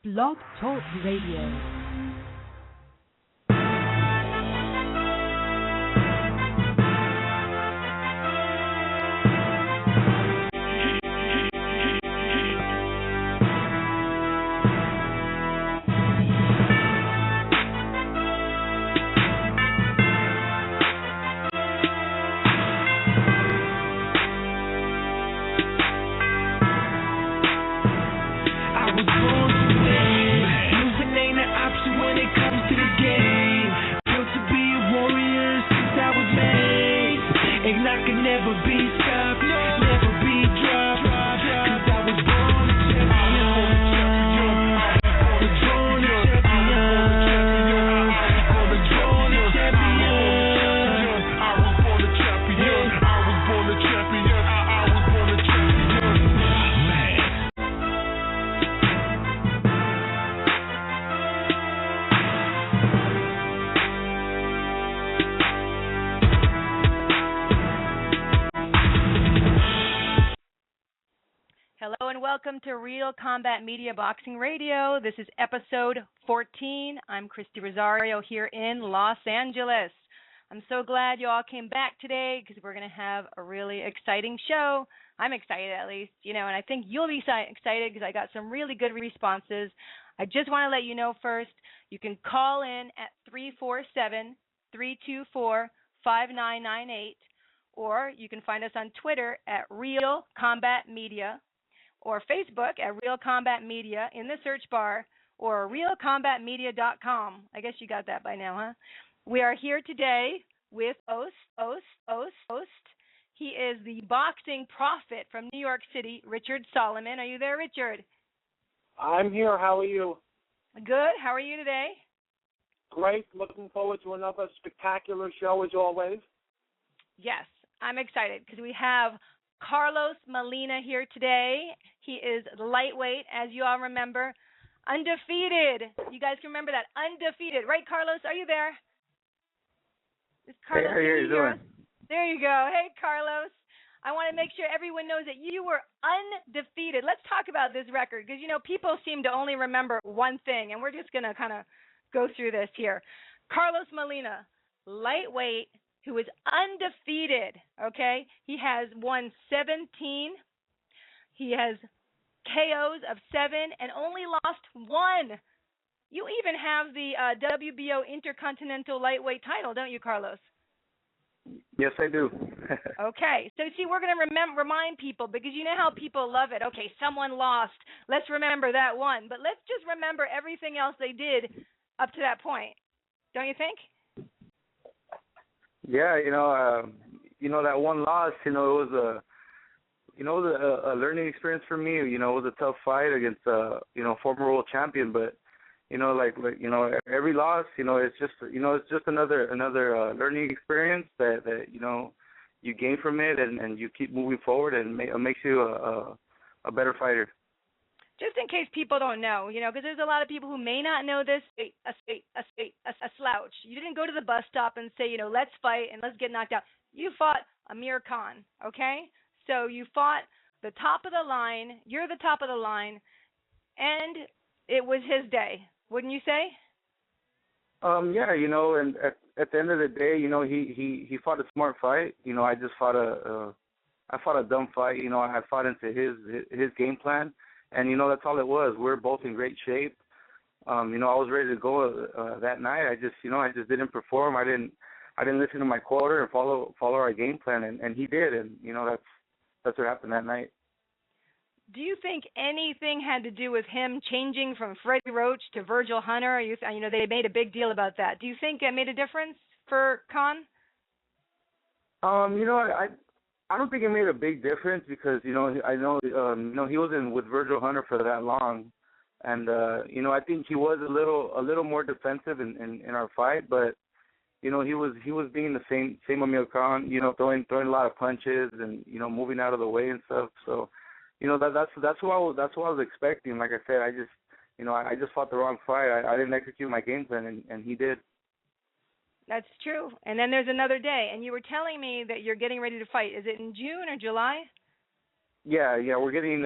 Blog Talk Radio. Welcome to Real Combat Media Boxing Radio. This is episode 14. I'm Krysti Rosario here in Los Angeles. I'm so glad you all came back today because we're going to have a really exciting show. I'm excited at least, and I think you'll be excited because I got some really good responses. I just want to let you know first, you can call in at 347-324-5998, or you can find us on Twitter at Real Combat Media, or Facebook at Real Combat Media in the search bar, or realcombatmedia.com. I guess you got that by now, huh? We are here today with Ost. He is the boxing prophet from New York City, Richard Solomon. Are you there, Richard? I'm here. How are you? Good. How are you today? Great. Looking forward to another spectacular show as always. Yes, I'm excited because we have Carlos Molina here today. He is lightweight, as you all remember, undefeated. You guys can remember that, undefeated, right, Carlos? Are you there? Is Carlos, hey, how are you doing? There you go. Hey, Carlos. I want to make sure everyone knows that you were undefeated. Let's talk about this record because, people seem to only remember one thing, and we're just going to kind of go through this here. Carlos Molina, lightweight, who is undefeated, okay? He has won 17. He has KOs of 7 and only lost 1. You even have the WBO Intercontinental Lightweight title, don't you, Carlos? Yes, I do. Okay. So, see, we're going to remind people because you know how people love it. Okay, someone lost. Let's remember that one. But let's just remember everything else they did up to that point. Don't you think? Yeah, that one loss, it was a learning experience for me. It was a tough fight against former world champion, but every loss, it's just another learning experience that you gain from it, and you keep moving forward, and it makes you a better fighter. Just in case people don't know, because there's a lot of people who may not know this, a slouch. You didn't go to the bus stop and say, let's fight and let's get knocked out. You fought Amir Khan, okay? So you fought the top of the line. You're the top of the line, and it was his day, wouldn't you say? Yeah, and at the end of the day, he fought a smart fight. I just fought a dumb fight. I fought into his game plan. And, that's all it was. We're both in great shape. I was ready to go that night. I just didn't perform. I didn't listen to my quarter and follow our game plan, and he did. And, that's what happened that night. Do you think anything had to do with him changing from Freddie Roach to Virgil Hunter? They made a big deal about that. Do you think it made a difference for Khan? I don't think it made a big difference because, I know, he wasn't with Virgil Hunter for that long. And, I think he was a little more defensive in our fight, but, he was being the same Amir Khan, throwing a lot of punches and, moving out of the way and stuff. So, that's what I was expecting. Like I said, I just fought the wrong fight. I didn't execute my game plan, and he did. That's true. And then there's another day. And you were telling me that you're getting ready to fight. Is it in June or July? Yeah, we're getting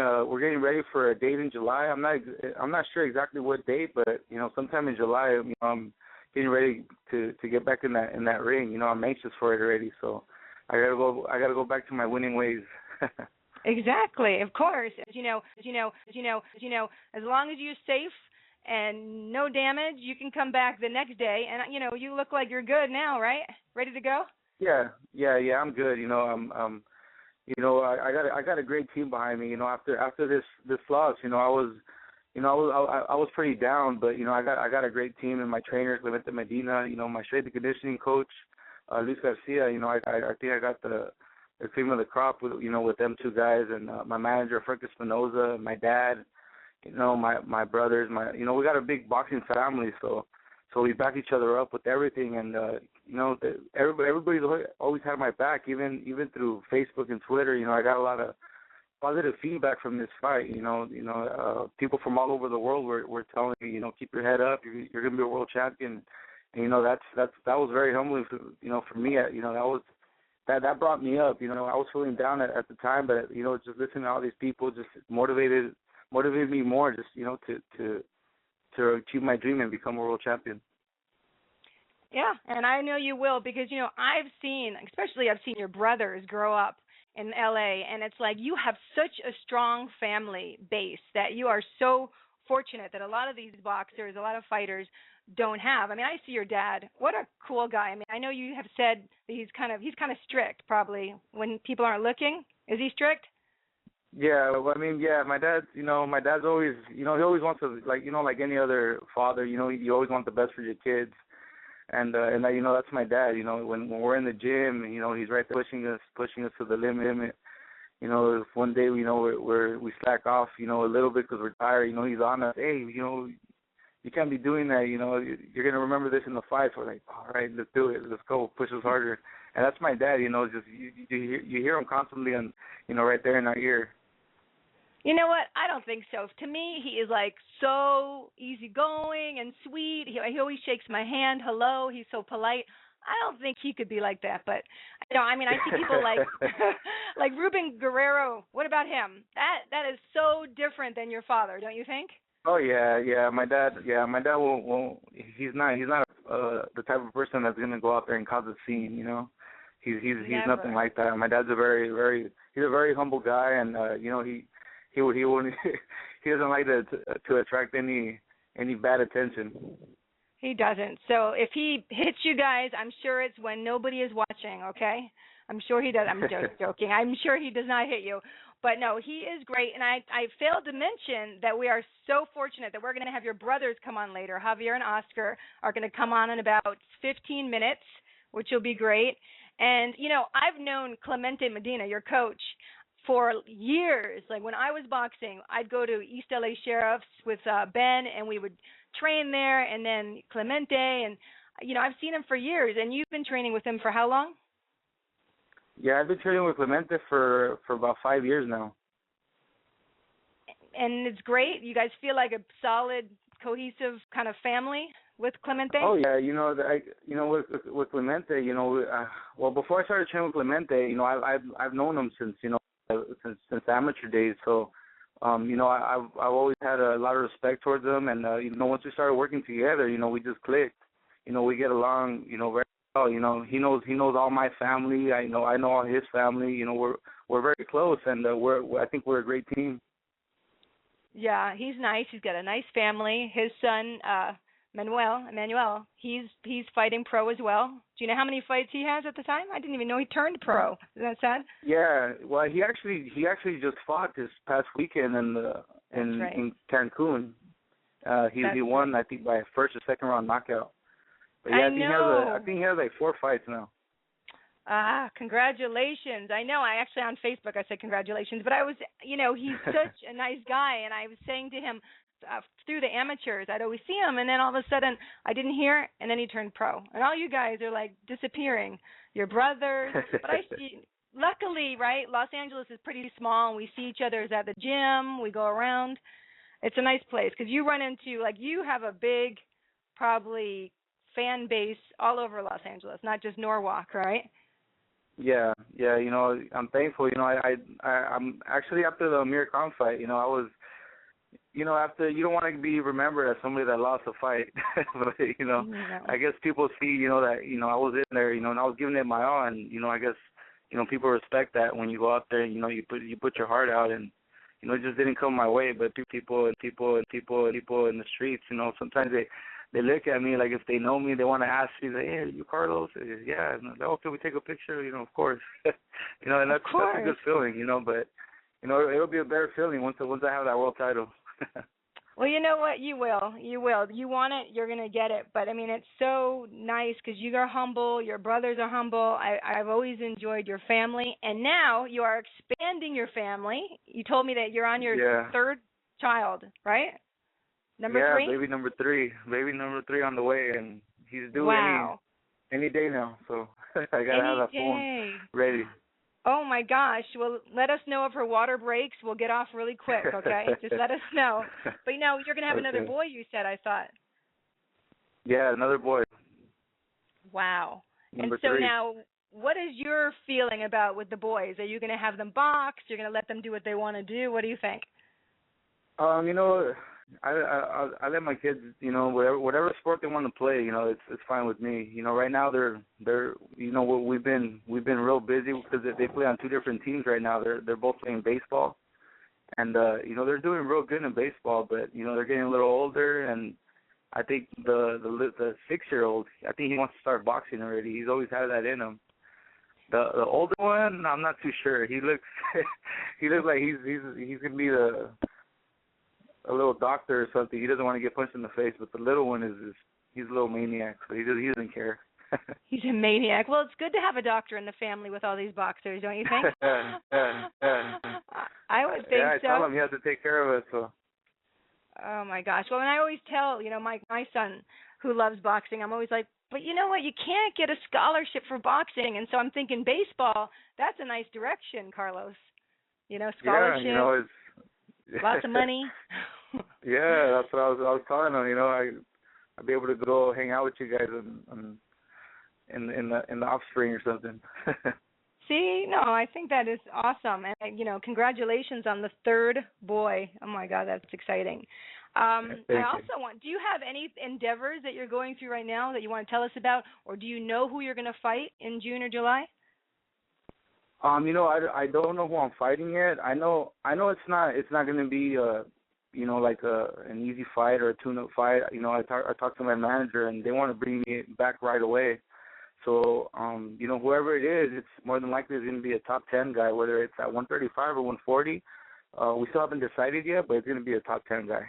ready for a date in July. I'm not sure exactly what date, but sometime in July. I'm getting ready to get back in that ring. I'm anxious for it already. So I gotta go back to my winning ways. Exactly, of course. As long as you're safe and no damage, you can come back the next day. And you look like you're good now, right? Ready to go? Yeah. I'm good. I got a great team behind me. After this loss, I was pretty down, but I got a great team and my trainers, Medina, my strength and conditioning coach, Luis Garcia. I think I got the cream of the crop with them two guys, and my manager Frank Espinoza, my dad, my brothers, we got a big boxing family, so we back each other up with everything, and everybody's always had my back, even through Facebook and Twitter. I got a lot of positive feedback from this fight. People from all over the world were telling me, keep your head up, you're gonna be a world champion. And, that was very humbling for me. That brought me up. I was feeling down at the time, but just listening to all these people just motivated me more, just to achieve my dream and become a world champion. Yeah, and I know you will, because I've seen your brothers grow up in LA, and it's like you have such a strong family base that you are so fortunate that a lot of these boxers, a lot of fighters don't have. I mean, I see your dad. What a cool guy. I mean, I know you have said that he's kind of strict probably when people aren't looking. Is he strict? Yeah, well, my dad's always, he always wants to, like any other father, you always want the best for your kids. And that's my dad, when we're in the gym, he's right there pushing us to the limit. If one day, we slack off, a little bit because we're tired, he's on us. Hey, you can't be doing that, you're going to remember this in the fight. So we're like, all right, let's do it. Let's go, push us harder. And that's my dad, just, you hear him constantly on, right there in our ear. You know what? I don't think so. To me, he is like so easygoing and sweet. He always shakes my hand. Hello. He's so polite. I don't think he could be like that. But I see people like like Ruben Guerrero. What about him? That is so different than your father, don't you think? Oh yeah. My dad won't. He's not the type of person that's gonna go out there and cause a scene. He's nothing like that. My dad's a he's a very humble guy, and he wouldn't he doesn't like to attract any bad attention. He doesn't. So if he hits you guys, I'm sure it's when nobody is watching, okay? I'm sure he does. I'm just joking. I'm sure he does not hit you. But no, he is great. And I failed to mention that we are so fortunate that we're going to have your brothers come on later. Javier and Oscar are going to come on in about 15 minutes, which will be great. And, I've known Clemente Medina, your coach, for years. Like when I was boxing, I'd go to East LA Sheriff's with Ben, and we would train there, and then Clemente, and I've seen him for years. And you've been training with him for how long? Yeah, I've been training with Clemente for about 5 years now. And it's great. You guys feel like a solid, cohesive kind of family with Clemente? Oh yeah, with Clemente, well, before I started training with Clemente, I've known him since since amateur days. So, I've always had a lot of respect towards him, and once we started working together, we just clicked. We get along, very well. He knows all my family. I know all his family. We're very close, and I think we're a great team. Yeah, he's nice. He's got a nice family. His son, Emmanuel, he's fighting pro as well. Do you know how many fights he has at the time? I didn't even know he turned pro. Isn't that sad? Yeah, well, he actually just fought this past weekend in Cancun. He won, I think, by a first or second round knockout. But yeah, I think he has like 4 fights now. Congratulations. I know. I actually on Facebook I said congratulations, but I was, he's such a nice guy, and I was saying to him, through the amateurs, I'd always see him, and then all of a sudden I didn't hear, and then he turned pro. And all you guys are like disappearing. Your brothers. But I see, luckily, right, Los Angeles is pretty small, and we see each other at the gym. We go around. It's a nice place because you run into, you have a big, probably, fan base all over Los Angeles, not just Norwalk, right? Yeah, yeah. I'm thankful. I'm actually after the Amir Khan fight. I was, after you don't want to be remembered as somebody that lost a fight, but No. I guess people see, that I was in there, and I was giving it my all, and I guess, people respect that when you go out there, and you put your heart out, and it just didn't come my way, but people in the streets, sometimes they look at me like if they know me, they want to ask me, like, hey, are you Carlos? Yeah, and they're like, oh, can we take a picture? Of course. And that's a good feeling, but it'll be a better feeling once I have that world title. Well, you know what? You will. You will. You want it, you're going to get it. But, I mean, it's so nice because you are humble. Your brothers are humble. I've always enjoyed your family. And now you are expanding your family. You told me that you're on your third child, right? Number 3? Yeah, baby number 3. Baby number 3 on the way. And he's due any day now. So I got to have that phone ready. Oh, my gosh. Well, let us know if her water breaks. We'll get off really quick, okay? Just let us know. But, you're going to have another boy, you said, I thought. Yeah, another boy. Wow. Number and so 3. Now, what is your feeling about with the boys? Are you going to have them box? You're going to let them do what they want to do? What do you think? I let my kids, whatever sport they want to play, it's fine with me. Right now they're we've been real busy because they play on 2 different teams right now. They're both playing baseball, and they're doing real good in baseball, but they're getting a little older, and I think the 6-year-old, I think he wants to start boxing already. He's always had that in him. The older one, I'm not too sure. He looks like he's gonna be a little doctor or something. He doesn't want to get punched in the face, but the little one he's a little maniac, so he doesn't care. He's a maniac. Well, it's good to have a doctor in the family with all these boxers, don't you think? I would think so. I tell him he has to take care of it. So. Oh my gosh. Well, and I always tell my son who loves boxing, I'm always like, but you know what? You can't get a scholarship for boxing, and so I'm thinking baseball. That's a nice direction, Carlos. Scholarship. Yeah, lots of money. Yeah, that's what I was telling him. I'd be able to go hang out with you guys in the offspring or something. See, no, I think that is awesome, and congratulations on the 3rd boy. Oh my God, that's exciting. I also want. Do you have any endeavors that you're going through right now that you want to tell us about, or do you know who you're going to fight in June or July? I don't know who I'm fighting yet. I know it's not going to be like an easy fight or a tune-up fight. I talked to my manager and they want to bring me back right away. So whoever it is, it's more than likely going to be a top 10 guy, whether it's at 135 or 140. We still haven't decided yet, but it's going to be a top 10 guy.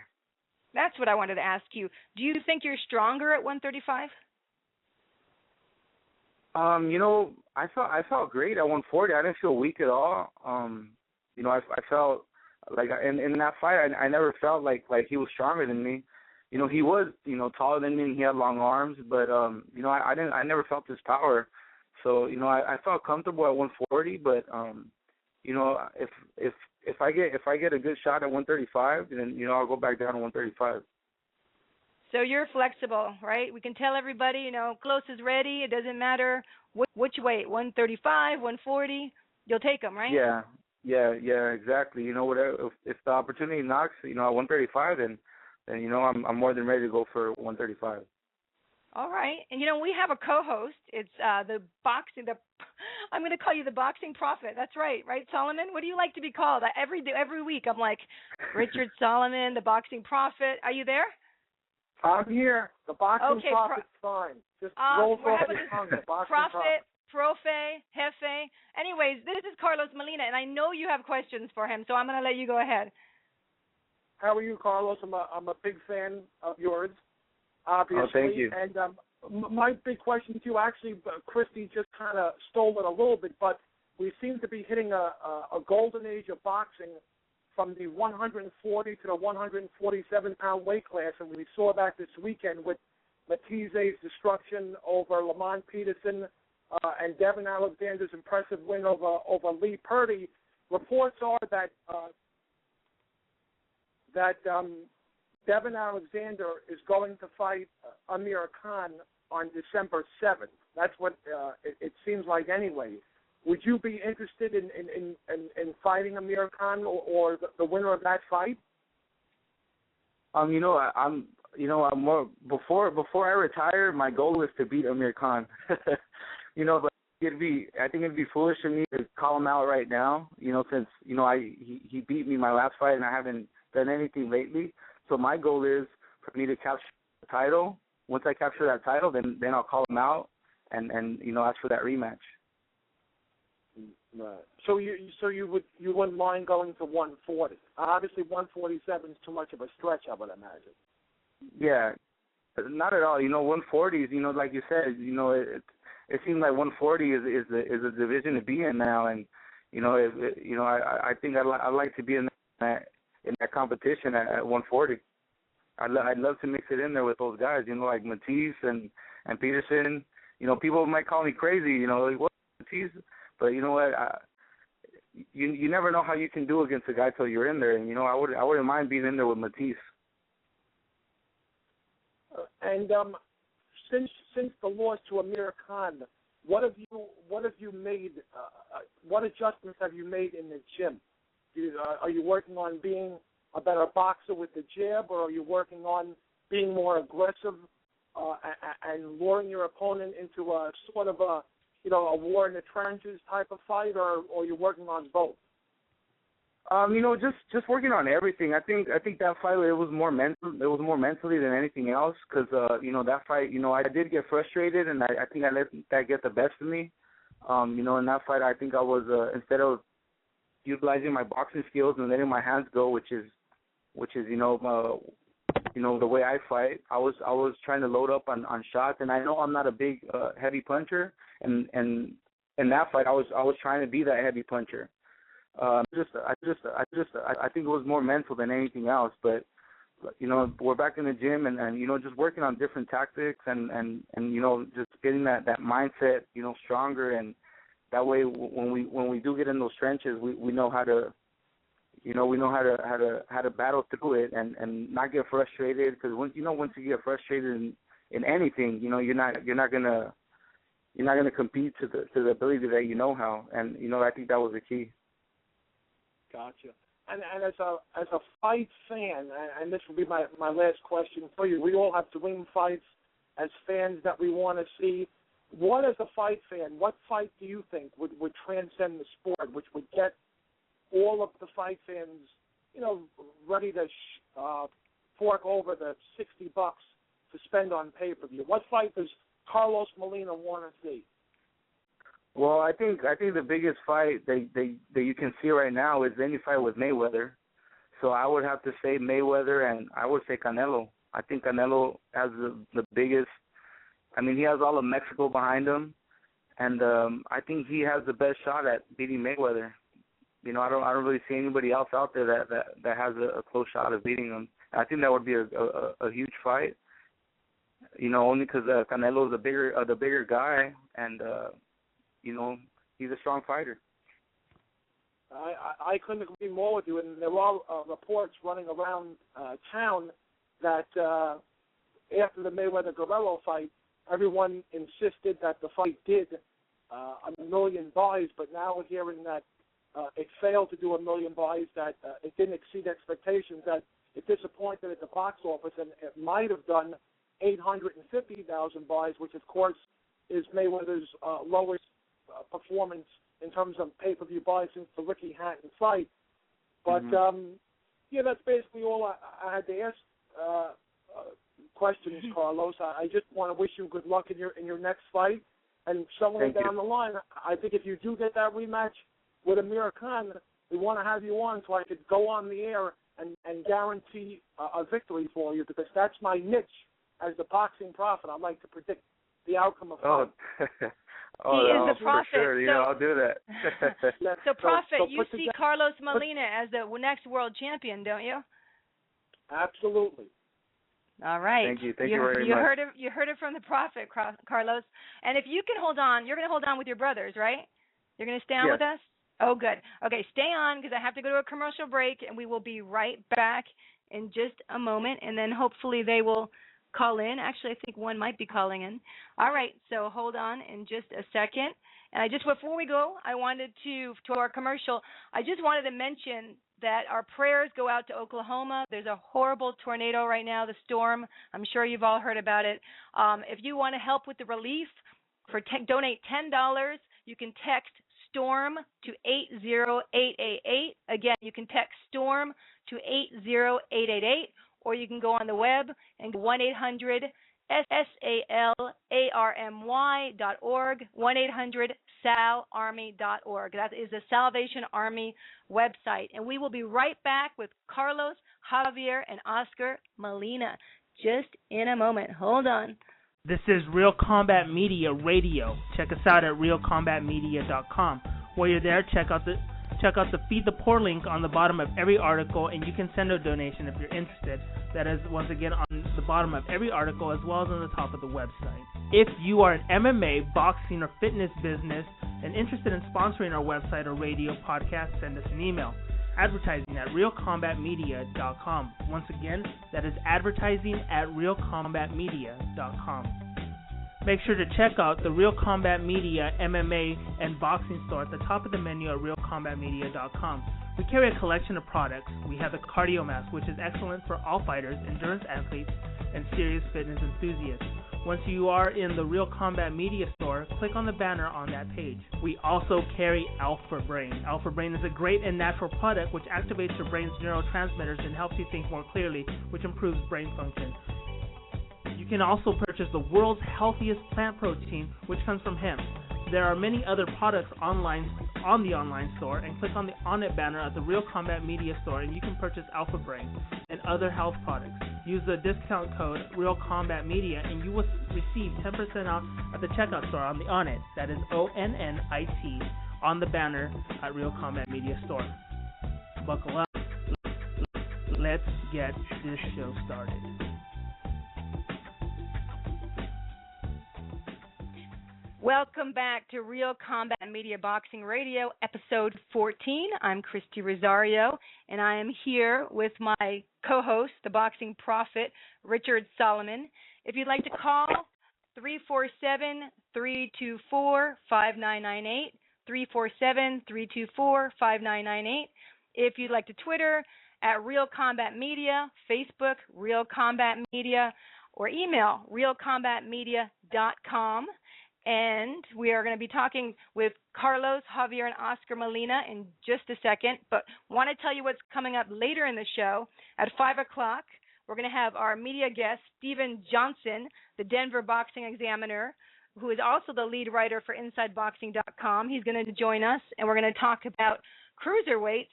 That's what I wanted to ask you. Do you think you're stronger at 135? I felt great at 140. I didn't feel weak at all. I felt like in that fight, I never felt like he was stronger than me. He was, taller than me and he had long arms, but I never felt his power. So, I felt comfortable at 140, but if I get a good shot at 135, then I'll go back down to 135. So you're flexible, right? We can tell everybody, close is ready. It doesn't matter which weight, 135, 140, you'll take them, right? Yeah, exactly. Whatever. If the opportunity knocks, at 135, then I'm more than ready to go for 135. All right, and we have a co-host. It's I'm going to call you the boxing prophet. That's right, Solomon? What do you like to be called? Every week I'm like, Richard Solomon, the boxing prophet. Are you there? I'm here. The boxing prophet's fine. Just roll off your tongue. The boxing prophet. Profe, Jefe. Anyways, this is Carlos Molina, and I know you have questions for him, so I'm going to let you go ahead. How are you, Carlos? I'm a big fan of yours, obviously. Oh, thank you. And my big question to you, actually, Krysti just kind of stole it a little bit, but we seem to be hitting a golden age of boxing from the 140 to the 147-pound weight class, and we saw that this weekend with Matize's destruction over Lamont Peterson and Devin Alexander's impressive win over Lee Purdy. Reports are that Devin Alexander is going to fight Amir Khan on December 7th. That's what it seems like anyway. would you be interested in fighting Amir Khan or the winner of that fight? I'm more before I retire, my goal is to beat Amir Khan. But I think it'd be foolish of me to call him out right now. Since he beat me my last fight and I haven't done anything lately. So my goal is for me to capture the title. Once I capture that title, then I'll call him out and ask for that rematch. Right. So you wouldn't mind going to 140? Obviously, 147 is too much of a stretch, I would imagine. Yeah, not at all. 140s. Like you said, it seems like 140 is a division to be in now, and I think I'd like to be in that competition at 140. I'd love to mix it in there with those guys. Like Matisse and Peterson. People might call me crazy. Like, what, Matisse? But you know what? You never know how you can do against a guy till you're in there, and I wouldn't mind being in there with Matisse. And since the loss to Amir Khan, what have you made? What adjustments have you made in the gym? Are you working on being a better boxer with the jab, or are you working on being more aggressive and luring your opponent into a sort of a war in the trenches type of fight, or are you working on both? Just working on everything. I think that fight it was more mental. It was more mentally than anything else, because that fight, I did get frustrated, and I think I let that get the best of me. In that fight, I think I was instead of utilizing my boxing skills and letting my hands go, which is the way I fight. I was trying to load up on shots, and I know I'm not a big heavy puncher, and in that fight I was trying to be that heavy puncher. I think it was more mental than anything else. But we're back in the gym and just working on different tactics and just getting that mindset stronger, and that way when we do get in those trenches, we know how to how to battle through it and not get frustrated, because once you get frustrated in anything, you're not gonna compete to the ability that you know how, and I think that was the key. Gotcha. And as a fight fan, and this will be my last question for you, we all have dream fights as fans that we want to see. What, as a fight fan, what fight do you think would transcend the sport, which would get all of the fight fans, ready to fork over the $60 to spend on pay-per-view? What fight does Carlos Molina want to see? Well, I think the biggest fight that you can see right now is any fight with Mayweather. So I would have to say Mayweather, and I would say Canelo. I think Canelo has the biggest. I mean, he has all of Mexico behind him, and I think he has the best shot at beating Mayweather. I don't really see anybody else out there that has a close shot of beating him. And I think that would be a huge fight. Only because Canelo is the bigger guy, and he's a strong fighter. I couldn't agree more with you. And there are reports running around town that after the Mayweather-Guerrero fight, everyone insisted that the fight did a million buys, but now we're hearing that it failed to do 1 million buys, that it didn't exceed expectations, that it disappointed at the box office, and it might have done 850,000 buys, which, of course, is Mayweather's lowest performance in terms of pay-per-view buys since the Ricky Hatton fight. But, that's basically all I had to ask questions, Carlos. I just want to wish you good luck in your next fight. And somewhere down the line, I think if you do get that rematch with Amir Khan, we want to have you on so I could go on the air and guarantee a victory for you, because that's my niche as the boxing prophet. I like to predict the outcome of fights. He is the prophet. For sure. I'll do that. So, Prophet, you see Carlos Molina as the next world champion, don't you? Absolutely. All right. Thank you. Thank you very much. You heard it from the prophet, Carlos. And if you can hold on, you're going to hold on with your brothers, right? You're going to stay on with us? Oh, good. Okay, stay on, because I have to go to a commercial break, and we will be right back in just a moment, and then hopefully they will call in. Actually, I think one might be calling in. All right, so hold on in just a second. And before we go, I wanted to our commercial, I just wanted to mention that our prayers go out to Oklahoma. There's a horrible tornado right now, the storm. I'm sure you've all heard about it. If you want to help with the relief, donate $10. You can text STORM to 80888. Again, you can text STORM to 80888, or you can go on the web and 1-800-SALARMY.org, 1-800-SALARMY.org. That is the Salvation Army website. And we will be right back with Carlos, Javier, and Oscar Molina just in a moment. Hold on. This is Real Combat Media Radio. Check us out at realcombatmedia.com. While you're there, check out the Feed the Poor link on the bottom of every article, and you can send a donation if you're interested. That is, once again, on the bottom of every article as well as on the top of the website. If you are an MMA, boxing, or fitness business and interested in sponsoring our website or radio podcast, send us an email. Advertising at realcombatmedia.com. Once again, that is advertising at realcombatmedia.com. Make sure to check out the Real Combat Media MMA and boxing store at the top of the menu at realcombatmedia.com. We carry a collection of products. We have the Cardio Mask, which is excellent for all fighters, endurance athletes, and serious fitness enthusiasts. Once you are in the Real Combat Media store, click on the banner on that page. We also carry Alpha Brain. Alpha Brain is a great and natural product which activates your brain's neurotransmitters and helps you think more clearly, which improves brain function. You can also purchase the world's healthiest plant protein, which comes from hemp. There are many other products online on the online store, and click on the On It banner at the Real Combat Media store, and you can purchase Alpha Brain and other health products. Use the discount code Real Combat Media, and you will receive 10% off at the checkout store on the On It. That is ONNIT on the banner at Real Combat Media store. Buckle up. Let's get this show started. Welcome back to Real Combat Media Boxing Radio, episode 14. I'm Krysti Rosario, and I am here with my co-host, the boxing prophet, Richard Solomon. If you'd like to call, 347-324-5998, 347-324-5998. If you'd like to Twitter, at Real Combat Media, Facebook, Real Combat Media, or email realcombatmedia.com. And we are going to be talking with Carlos, Javier, and Oscar Molina in just a second. But want to tell you what's coming up later in the show. At 5 o'clock, we're going to have our media guest, Stephen Johnson, the Denver Boxing Examiner, who is also the lead writer for InsideBoxing.com. He's going to join us, and we're going to talk about cruiserweights.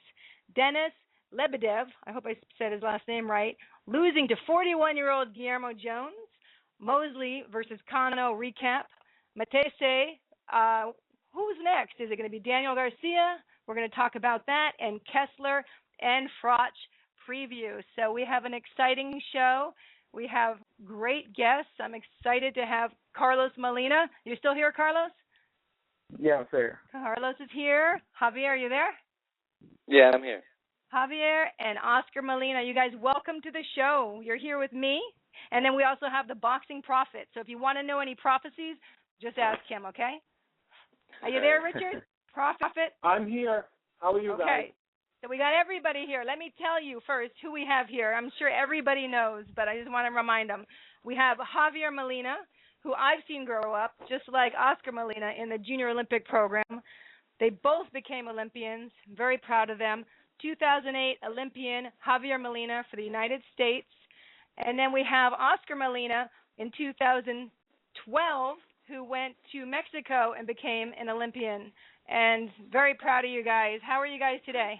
Denis Lebedev, I hope I said his last name right, losing to 41-year-old Guillermo Jones. Mosley versus Kano recap. Matese, who's next? Is it going to be Daniel Garcia? We're going to talk about that, and Kessler and Frotch preview. So we have an exciting show. We have great guests. I'm excited to have Carlos Molina. You still here, Carlos? Yeah, I'm here. Carlos is here. Javier, are you there? Yeah, I'm here. Javier and Oscar Molina, you guys, welcome to the show. You're here with me. And then we also have the boxing prophet. So if you want to know any prophecies, just ask him, okay? Are you there, Richard? Prophet? I'm here. How are you guys? Okay. So we got everybody here. Let me tell you first who we have here. I'm sure everybody knows, but I just want to remind them. We have Javier Molina, who I've seen grow up, just like Oscar Molina, in the Junior Olympic program. They both became Olympians. Very proud of them. 2008 Olympian Javier Molina for the United States. And then we have Oscar Molina in 2012, who went to Mexico and became an Olympian. And very proud of you guys. How are you guys today?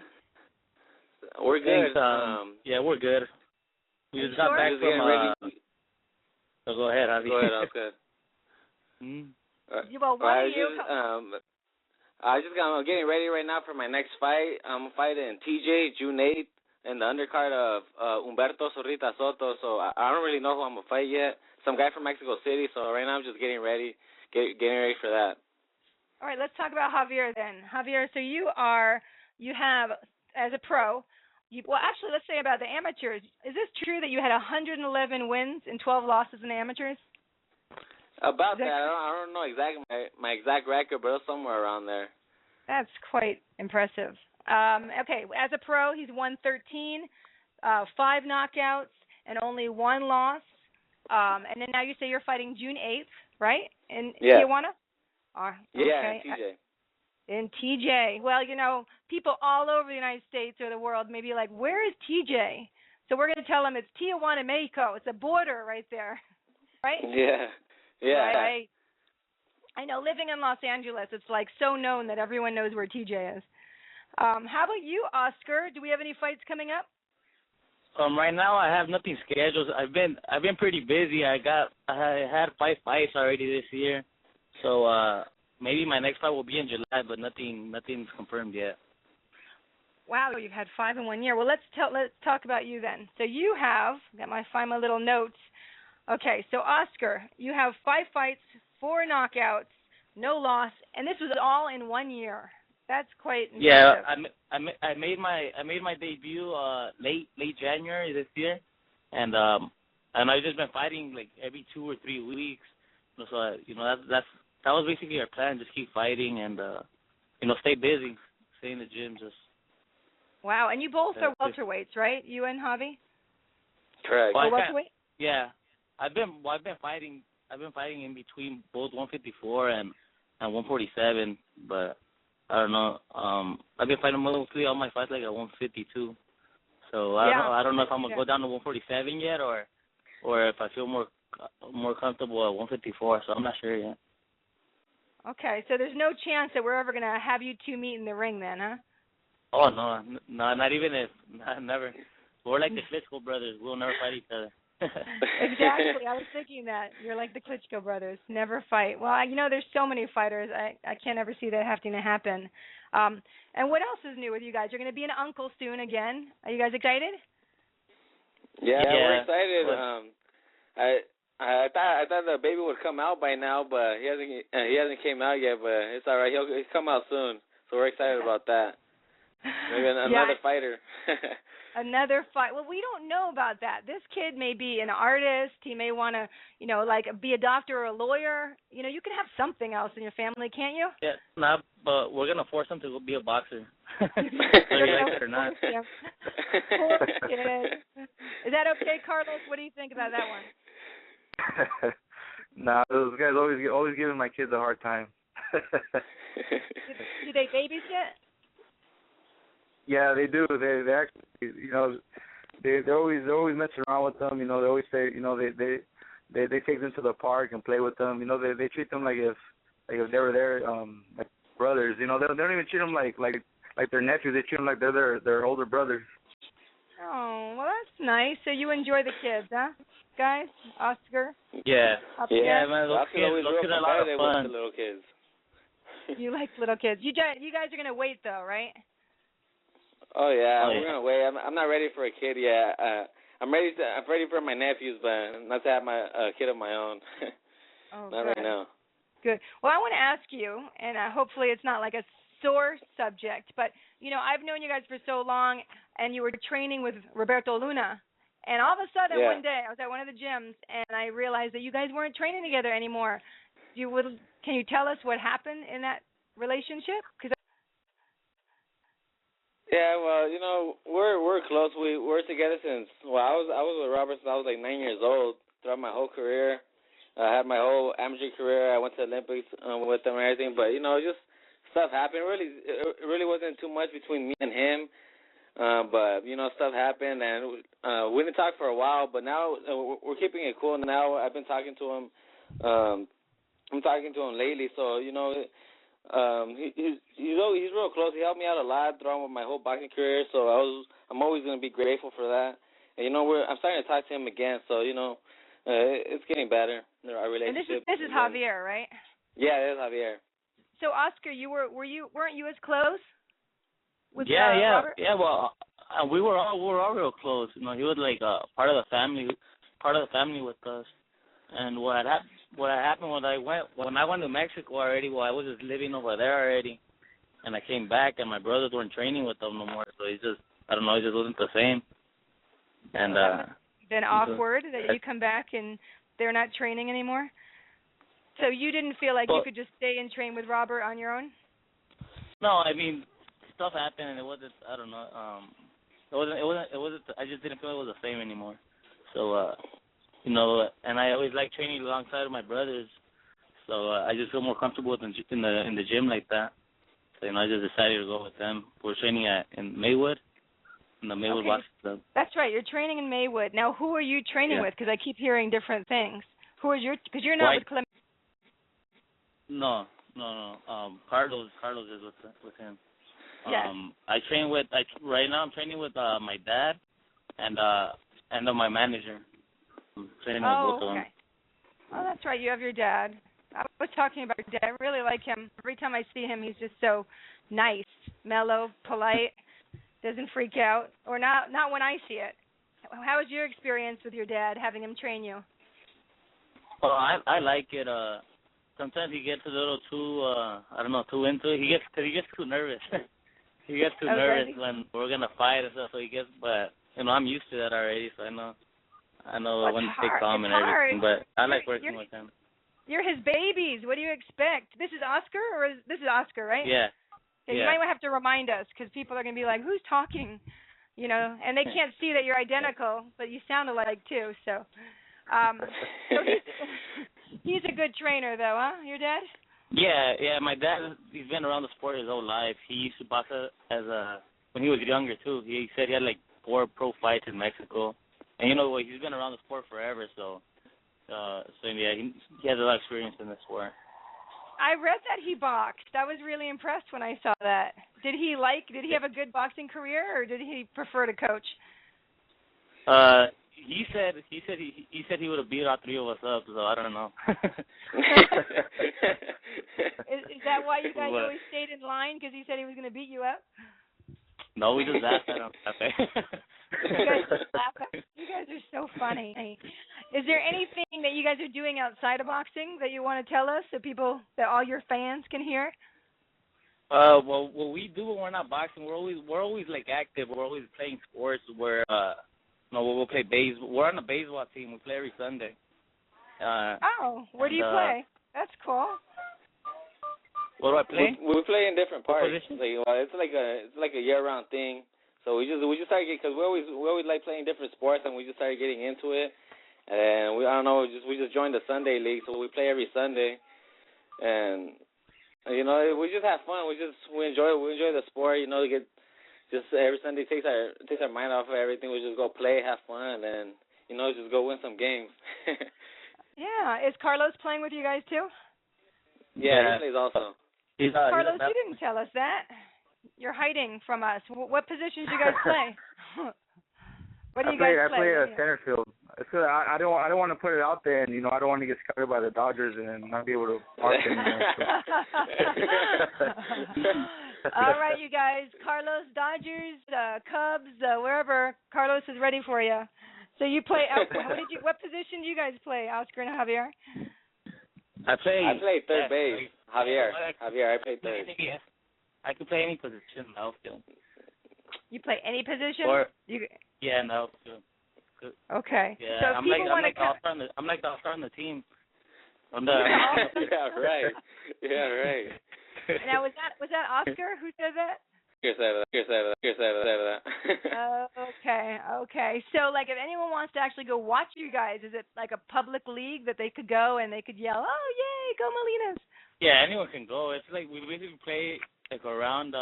We're good. Thanks, yeah, we're good. We just got back from. So go ahead, Javi. Go ahead, Oscar. Well, why are you? I'm getting ready right now for my next fight. I'm fighting TJ June 8th in the undercard of Humberto Zorrita Soto. So I don't really know who I'm gonna fight yet. Some guy from Mexico City. So right now I'm just getting ready for that. All right, let's talk about Javier then. Javier, so you have, as a pro, Well, actually, let's say about the amateurs. Is this true that you had 111 wins and 12 losses in the amateurs? About that, I don't know exactly my exact record, but it was somewhere around there. That's quite impressive. Okay, as a pro, he's won 13, 5 knockouts, and only 1 loss. And then now you say you're fighting June 8th, right? In Tijuana? Okay. Yeah, in TJ. In TJ. Well, people all over the United States or the world may be like, where is TJ? So we're going to tell them it's Tijuana, Mexico. It's a border right there, right? Yeah. Right. I know, living in Los Angeles, it's like so known that everyone knows where TJ is. How about you, Oscar? Do we have any fights coming up? Right now I have nothing scheduled. I've been pretty busy. I had 5 fights already this year, so maybe my next fight will be in July, but nothing's confirmed yet. Wow, you've had 5 in 1 year. Well, let's talk about you then. So you have find my little notes. Okay, so Oscar, you have 5 fights, 4 knockouts, no loss, and this was all in 1 year. That's quite impressive. Yeah, I made my debut late January this year, and I've just been fighting like every 2 or 3 weeks. So that was basically our plan: just keep fighting and stay busy, stay in the gym. Just. Wow, and you both are welterweights, right? You and Javi? Correct. Well, welterweight? Yeah, I've been fighting in between both 154 and 147, but I don't know. I've been fighting mostly all my fights like at 152. So I don't know if I'm gonna go down to 147 yet, or if I feel more comfortable at 154. So I'm not sure yet. Okay, so there's no chance that we're ever gonna have you two meet in the ring, then, huh? Oh no, not even if, never. We're like the Klitschko brothers. We'll never fight each other. Exactly. I was thinking that. You're like the Klitschko brothers. Never fight. Well, there's so many fighters. I can't ever see that having to happen. And what else is new with you guys? You're going to be an uncle soon again. Are you guys excited? Yeah, we're excited. I thought the baby would come out by now, but he hasn't came out yet. But it's all right. He'll come out soon. So we're excited about that. Maybe another fighter. Another fight. Well, we don't know about that. This kid may be an artist. He may want to, be a doctor or a lawyer. You can have something else in your family, can't you? Yeah, but we're gonna force him to go be a boxer. Whether you like it or not. Poor kid. Is that okay, Carlos? What do you think about that one? Nah, those guys always giving my kids a hard time. Do they babysit? Yeah, they do. They actually, they're always messing around with them. They always say, they take them to the park and play with them. They treat them like if they were their like brothers. They don't even treat them like their nephews. They treat them like they're their older brothers. Oh, well, that's nice. So you enjoy the kids, huh, guys? Oscar? Yeah. Yeah, man. Those kids are a lot of fun. With the little kids. You like little kids. You guys are gonna wait though, right? Oh yeah, we're gonna wait. I'm not ready for a kid yet. I'm ready for my nephews, but not to have my kid of my own. Not right now. Good. Well, I want to ask you, and hopefully it's not like a sore subject, but I've known you guys for so long, and you were training with Roberto Luna, and all of a sudden one day I was at one of the gyms, and I realized that you guys weren't training together anymore. Can you tell us what happened in that relationship? Yeah, well, we're close. We're together since I was with Robert since I was like 9 years old. Throughout my whole career, I had my whole amateur career. I went to the Olympics with him and everything. But just stuff happened. It really wasn't too much between me and him. But stuff happened, and we didn't talk for a while. But now we're keeping it cool. Now I've been talking to him. I'm talking to him lately. So he's real close. He helped me out a lot throughout my whole boxing career, so I'm always going to be grateful for that. And I'm starting to talk to him again, so it's getting better. Our relationship. And this is Javier, right? Yeah, it is Javier. So Oscar, weren't you as close with Robert? Yeah. Yeah, well, we were all real close. He was like part of the family with us. And what happened when I went to Mexico already, I was just living over there already, and I came back and my brothers weren't training with them no more, so I don't know, it just wasn't the same. And been awkward that you come back and they're not training anymore. So you didn't feel like you could just stay and train with Robert on your own? No, I mean, stuff happened, and it wasn't. I don't know. It wasn't. I just didn't feel it was the same anymore. So, you know, and I always like training alongside of my brothers. So I just feel more comfortable in the gym like that. So, you know, I just decided to go with them. We're training in Maywood, in the Maywood Boxing Club. That's right. You're training in Maywood. Now, who are you training with? Because I keep hearing different things. Who is because you're not with Clement. No. Carlos is with him. Yes. Right now I'm training with my dad and my manager. I'm training with both of them. Oh, that's right. You have your dad. I was talking about your dad. I really like him. Every time I see him, he's just so nice, mellow, polite, doesn't freak out, or not when I see it. How was your experience with your dad, having him train you? Well, I like it. Sometimes he gets a little too, too into it. He gets too nervous. He gets too nervous when we're gonna fight and stuff. So he gets, but you know, I'm used to that already. So I know when to stay calm and everything. But I like working with him. You're his babies. What do you expect? This is Oscar, this is Oscar, right? Yeah. Okay, you might have to remind us because people are gonna be like, "Who's talking?" You know, and they can't see that you're identical, but you sound alike too. So he's a good trainer, though, huh? Your dad? Yeah. My dad, he's been around the sport his whole life. He used to box when he was younger too. He said he had like 4 pro fights in Mexico, and you know he's been around the sport forever. So yeah, he has a lot of experience in the sport. I read that he boxed. I was really impressed when I saw that. Did he have a good boxing career, or did he prefer to coach? He said he would have beat all 3 of us up, so I don't know. Is that why you guys always stayed in line? Because he said he was going to beat you up? No, we just laughed at him. You guys just laugh at him. You guys are so funny. Is there anything that you guys are doing outside of boxing that you want to tell us, that all your fans can hear? Well, what we do when we're not boxing, we're always like active. We're always playing sports. We'll play baseball. We're on a baseball team. We play every Sunday. Where do you play? That's cool. What do I play? We play in different parts. Like, it's like a year-round thing. So we just started because we always like playing different sports, and we just started getting into it. And we just joined the Sunday league, so we play every Sunday. And you know, we just have fun. We enjoy the sport. You know, just every Sunday takes our mind off of everything. We just go play, have fun, and you know, just go win some games. Yeah. Is Carlos playing with you guys too? Yeah, he plays also. Carlos, you didn't tell us that. You're hiding from us. What positions do you guys play? What do you guys play? I play center field. So I don't want to put it out there, and you know, I don't want to get scouted by the Dodgers and not be able to box anymore. All right, you guys. Carlos, Dodgers, Cubs, wherever. Carlos is ready for you. So you play. What position do you guys play, Oscar and Javier? I play third base. Javier, I play third. I can play any position in the outfield. You play any position? Yeah, in the outfield. Okay. Yeah, so I'm like the all-star on the team. Yeah, right. Now, was that Oscar who said that? Here's that. Okay. So, like, if anyone wants to actually go watch you guys, is it like a public league that they could go and they could yell, "Oh, yay, go Molinas"? Yeah, anyone can go. It's like we basically play like around,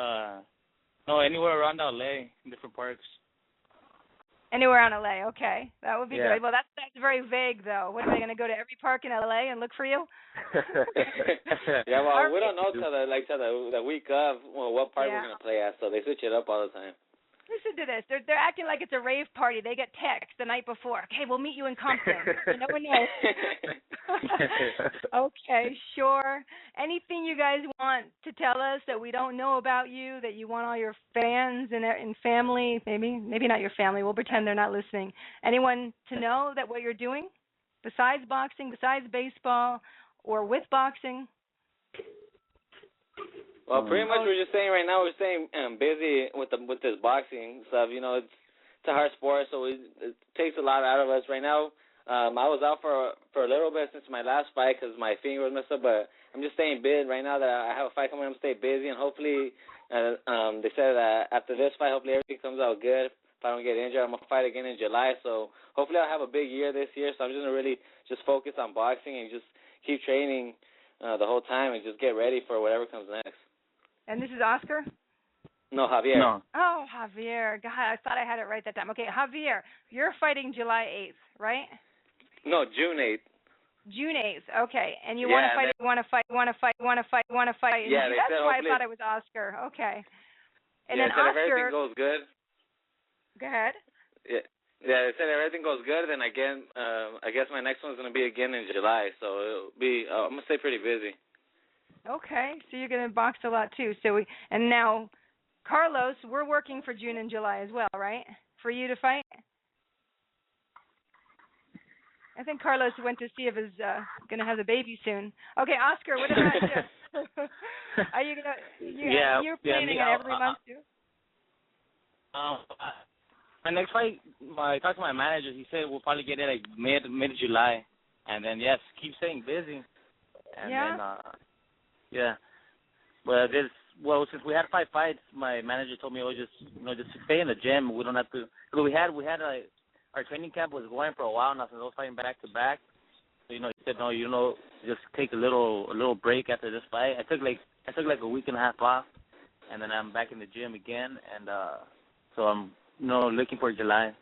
anywhere around LA in different parks. Anywhere on LA, okay. That would be Yeah. good. Well, that's very vague, though. What, are they going to go to every park in LA and look for you? Yeah, well, we don't know till the week of what park we're going to play at, so they switch it up all the time. Listen to this. They're acting like it's a rave party. They get text the night before. Okay, we'll meet you in Compton. No one knows. Okay, sure. Anything you guys want to tell us that we don't know about you, that you want all your fans and family, maybe not your family, we'll pretend they're not listening, anyone to know that what you're doing besides boxing, besides baseball, or with boxing? Well, pretty much we're just saying right now we're staying busy with this boxing stuff. You know, it's a hard sport, so it takes a lot out of us right now. I was out for a little bit since my last fight because my finger was messed up, but I'm just staying busy right now that I have a fight coming. I'm stay busy, and hopefully, they said that after this fight, hopefully everything comes out good. If I don't get injured, I'm gonna fight again in July. So hopefully I'll have a big year this year. So I'm just gonna really just focus on boxing and just keep training the whole time and just get ready for whatever comes next. And this is Oscar? No, Javier. No. Oh, Javier. God, I thought I had it right that time. Okay, Javier, you're fighting July 8th, right? No, June 8th. June 8th. Okay, and you want to fight? You want to fight? Yeah, that's why I thought it was Oscar. Okay. And then Oscar. If everything goes good. Go ahead. Yeah, they said if everything goes good, then again, I guess my next one's gonna be again in July. So it'll be. I'm gonna stay pretty busy. Okay, so you're gonna box a lot too. And now, Carlos, we're working for June and July as well, right? For you to fight. I think Carlos went to see if he's gonna have a baby soon. Okay, Oscar, what about you? Are you gonna? You're planning it every month too. My next fight, I talked to my manager. He said we'll probably get it like mid July, and then keep staying busy. And then But since we had 5 fights, my manager told me, just stay in the gym. We don't have to. Cause we had our training camp was going for a while now, since I was fighting back to back. So he said no, just take a little break after this fight. I took like a week and a half off, and then I'm back in the gym again, and so I'm looking for July,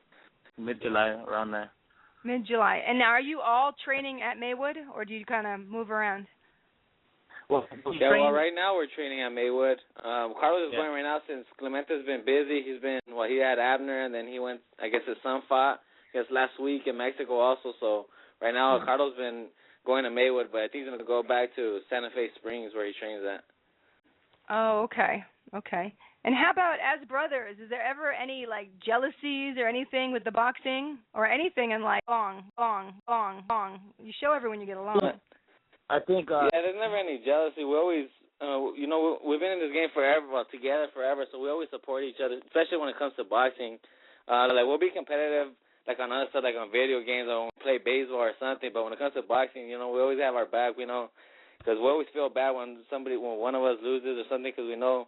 mid-July, around there. Mid-July. And now, are you all training at Maywood, or do you kind of move around? Well, right now we're training at Maywood. Carlos is going right now since Clemente's been busy. He had Abner, and then he went, I guess his son fought, last week in Mexico also. So right now Carlos been going to Maywood, but I think he's going to go back to Santa Fe Springs where he trains at. Oh, okay. Okay. And how about as brothers? Is there ever any, jealousies or anything with the boxing or anything in, long? You show everyone you get along. I think... there's never any jealousy. We always, we've been in this game together forever, so we always support each other, especially when it comes to boxing. We'll be competitive, on other stuff, on video games or when we play baseball or something, but when it comes to boxing, we always have our back, because we always feel bad when one of us loses or something, because we know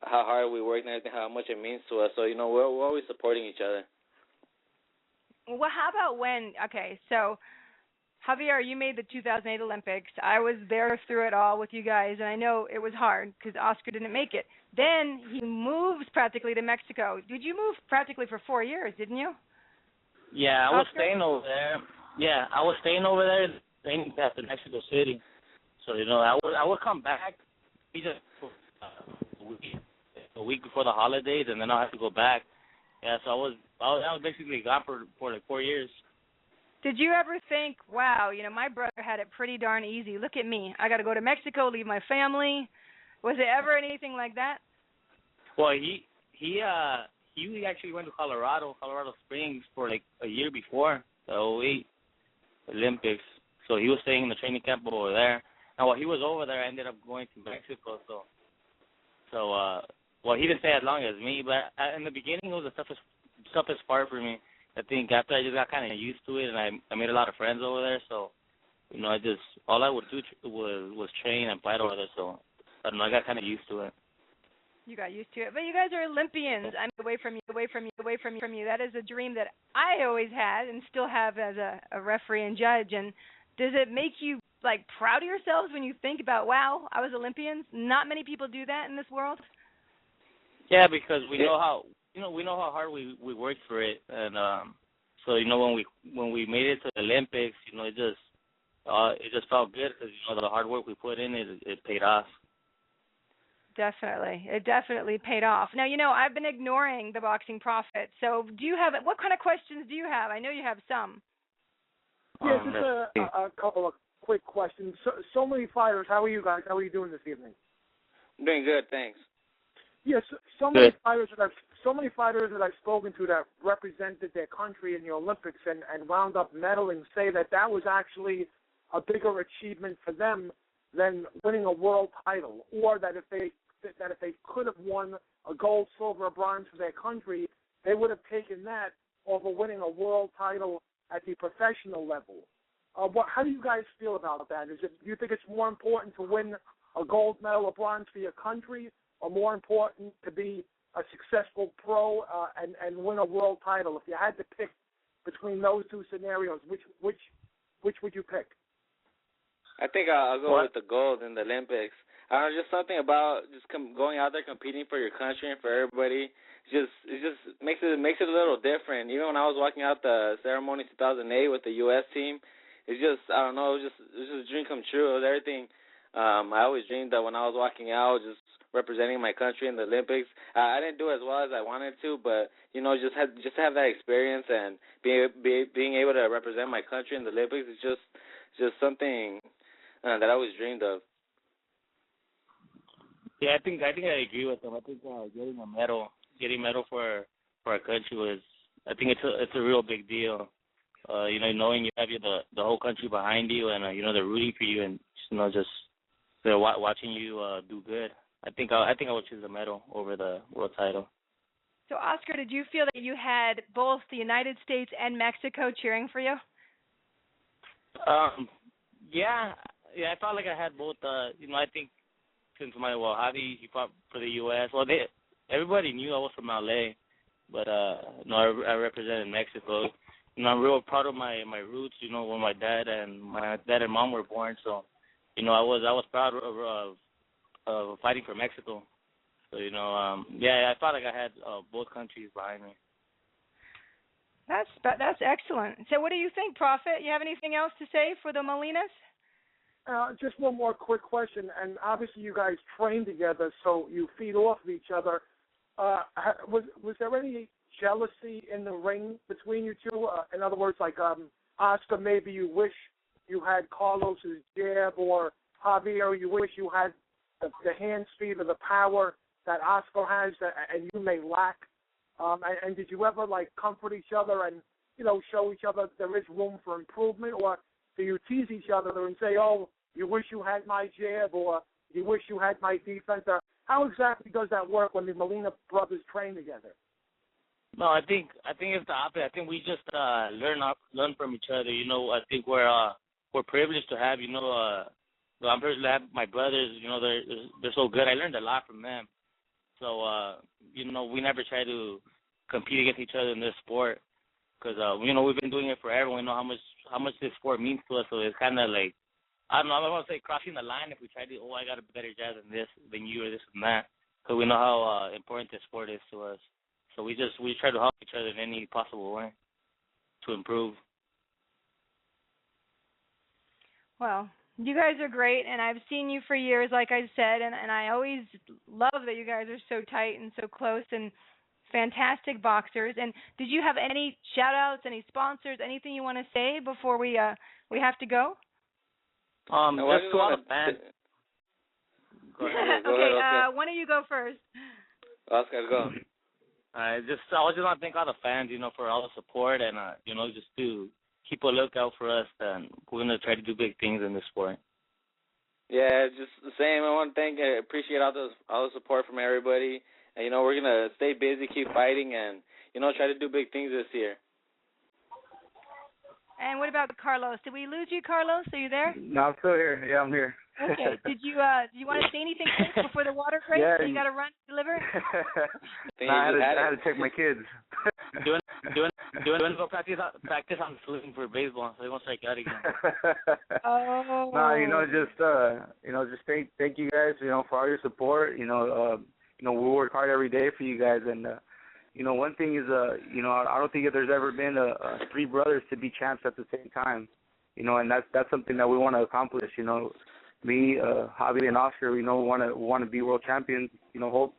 how hard we work and everything, how much it means to us. So, we're always supporting each other. Well, how about so Javier, you made the 2008 Olympics. I was there through it all with you guys, and I know it was hard because Oscar didn't make it. Then he moves practically to Mexico. Did you move practically for 4 years, didn't you? Yeah, I was staying over there. Yeah, I was staying over there, staying after Mexico City. So, I would come back just a week before the holidays, and then I'll have to go back. Yeah, so I was basically gone for 4 years. Did you ever think, wow, my brother had it pretty darn easy. Look at me. I got to go to Mexico, leave my family. Was it ever anything like that? Well, he actually went to Colorado Springs for a year before the 2008 Olympics. So he was staying in the training camp over there. And while he was over there, I ended up going to Mexico. So he didn't stay as long as me, but in the beginning, it was the toughest part for me. I think after I just got kind of used to it, and I made a lot of friends over there. So, all I would do was train and fight over there. So, I don't know, I got kind of used to it. You got used to it, but you guys are Olympians. I'm away from you. That is a dream that I always had and still have as a referee and judge. And does it make you proud of yourselves when you think about, wow, I was Olympians? Not many people do that in this world. Yeah, because we know how. We know how hard we worked for it, and so when we made it to the Olympics, it just felt good because the hard work we put in it paid off. Definitely, it definitely paid off. Now I've been ignoring the boxing profit. So what kind of questions do you have? I know you have some. Yeah, just a couple of quick questions. So many fighters. How are you guys? How are you doing this evening? I'm doing good, thanks. Yes, so many fighters that I've spoken to that represented their country in the Olympics and wound up medaling say that was actually a bigger achievement for them than winning a world title, or that if that if they could have won a gold, silver, or bronze for their country, they would have taken that over winning a world title at the professional level. How do you guys feel about that? Do you think it's more important to win a gold medal or bronze for your country, or more important to be a successful pro and win a world title? If you had to pick between those two scenarios, which would you pick? I think I'll go with the gold in the Olympics. I don't know, just something about just going out there competing for your country and for everybody. It just makes it a little different. Even when I was walking out the ceremony 2008 with the U.S. team, it's just, I don't know, it was just a dream come true. It was everything. I always dreamed that when I was walking out, just representing my country in the Olympics. I didn't do as well as I wanted to, but just to have that experience and being able to represent my country in the Olympics is just something that I always dreamed of. Yeah, I think I agree with him. I think getting a medal for our country was, I think it's a real big deal. Knowing you have the whole country behind you, and they're rooting for you, and just they're watching you do good. I think I would choose the medal over the world title. So, Oscar, did you feel that you had both the United States and Mexico cheering for you? Yeah, I felt like I had both. I think since Javi, he fought for the U.S. Well, everybody knew I was from LA, but I represented Mexico. I'm real proud of my roots. When my dad and mom were born, so I was proud of fighting for Mexico. So I felt like I had both countries behind me. That's excellent. So, what do you think, Prophet? You have anything else to say for the Molinas? Just one more quick question, and obviously you guys train together, so you feed off of each other. Was there any jealousy in the ring between you two? In other words, like Oscar, maybe you wish you had Carlos's jab, or Javier, you wish you had the hand speed or the power that Oscar has, and you may lack. And did you ever comfort each other and show each other there is room for improvement, or do you tease each other and say, "Oh, you wish you had my jab," or "You wish you had my defense"? How exactly does that work when the Molina brothers train together? No, I think it's the opposite. I think we just learn from each other. I think we're privileged to have I'm privileged to have my brothers. They're so good. I learned a lot from them. So we never try to compete against each other in this sport because we've been doing it forever. We know how much this sport means to us. So it's kind of like, I don't know, I don't want to say crossing the line if we try to, I got a better jab than you or this and that, because we know how important this sport is to us. So we try to help each other in any possible way to improve. Well, you guys are great, and I've seen you for years, like I said, and I always love that you guys are so tight and so close and fantastic boxers. And did you have any shout-outs, any sponsors, anything you want to say before we have to go? Just to all the fans. Go ahead. Okay, why don't you go first? Oscar, go. I just want to thank all the fans, for all the support, and just to keep a lookout for us, and we're gonna try to do big things in this sport. Yeah, just the same. I want to appreciate all the support from everybody, and we're gonna stay busy, keep fighting, and try to do big things this year. And what about Carlos? Did we lose you, Carlos? Are you there? No, I'm still here. Yeah, I'm here. Okay. Do you want to say anything before the water breaks? Yeah. So you got to run, deliver? I had to check my kids. Doing go practice on swing for baseball, so they won't strike out again. Oh. No, just thank you guys, for all your support. We work hard every day for you guys, and one thing is, I don't think there's ever been three brothers to be champs at the same time, and that's something that we want to accomplish. Me, Javi, and Oscar, want to be world champions. Hold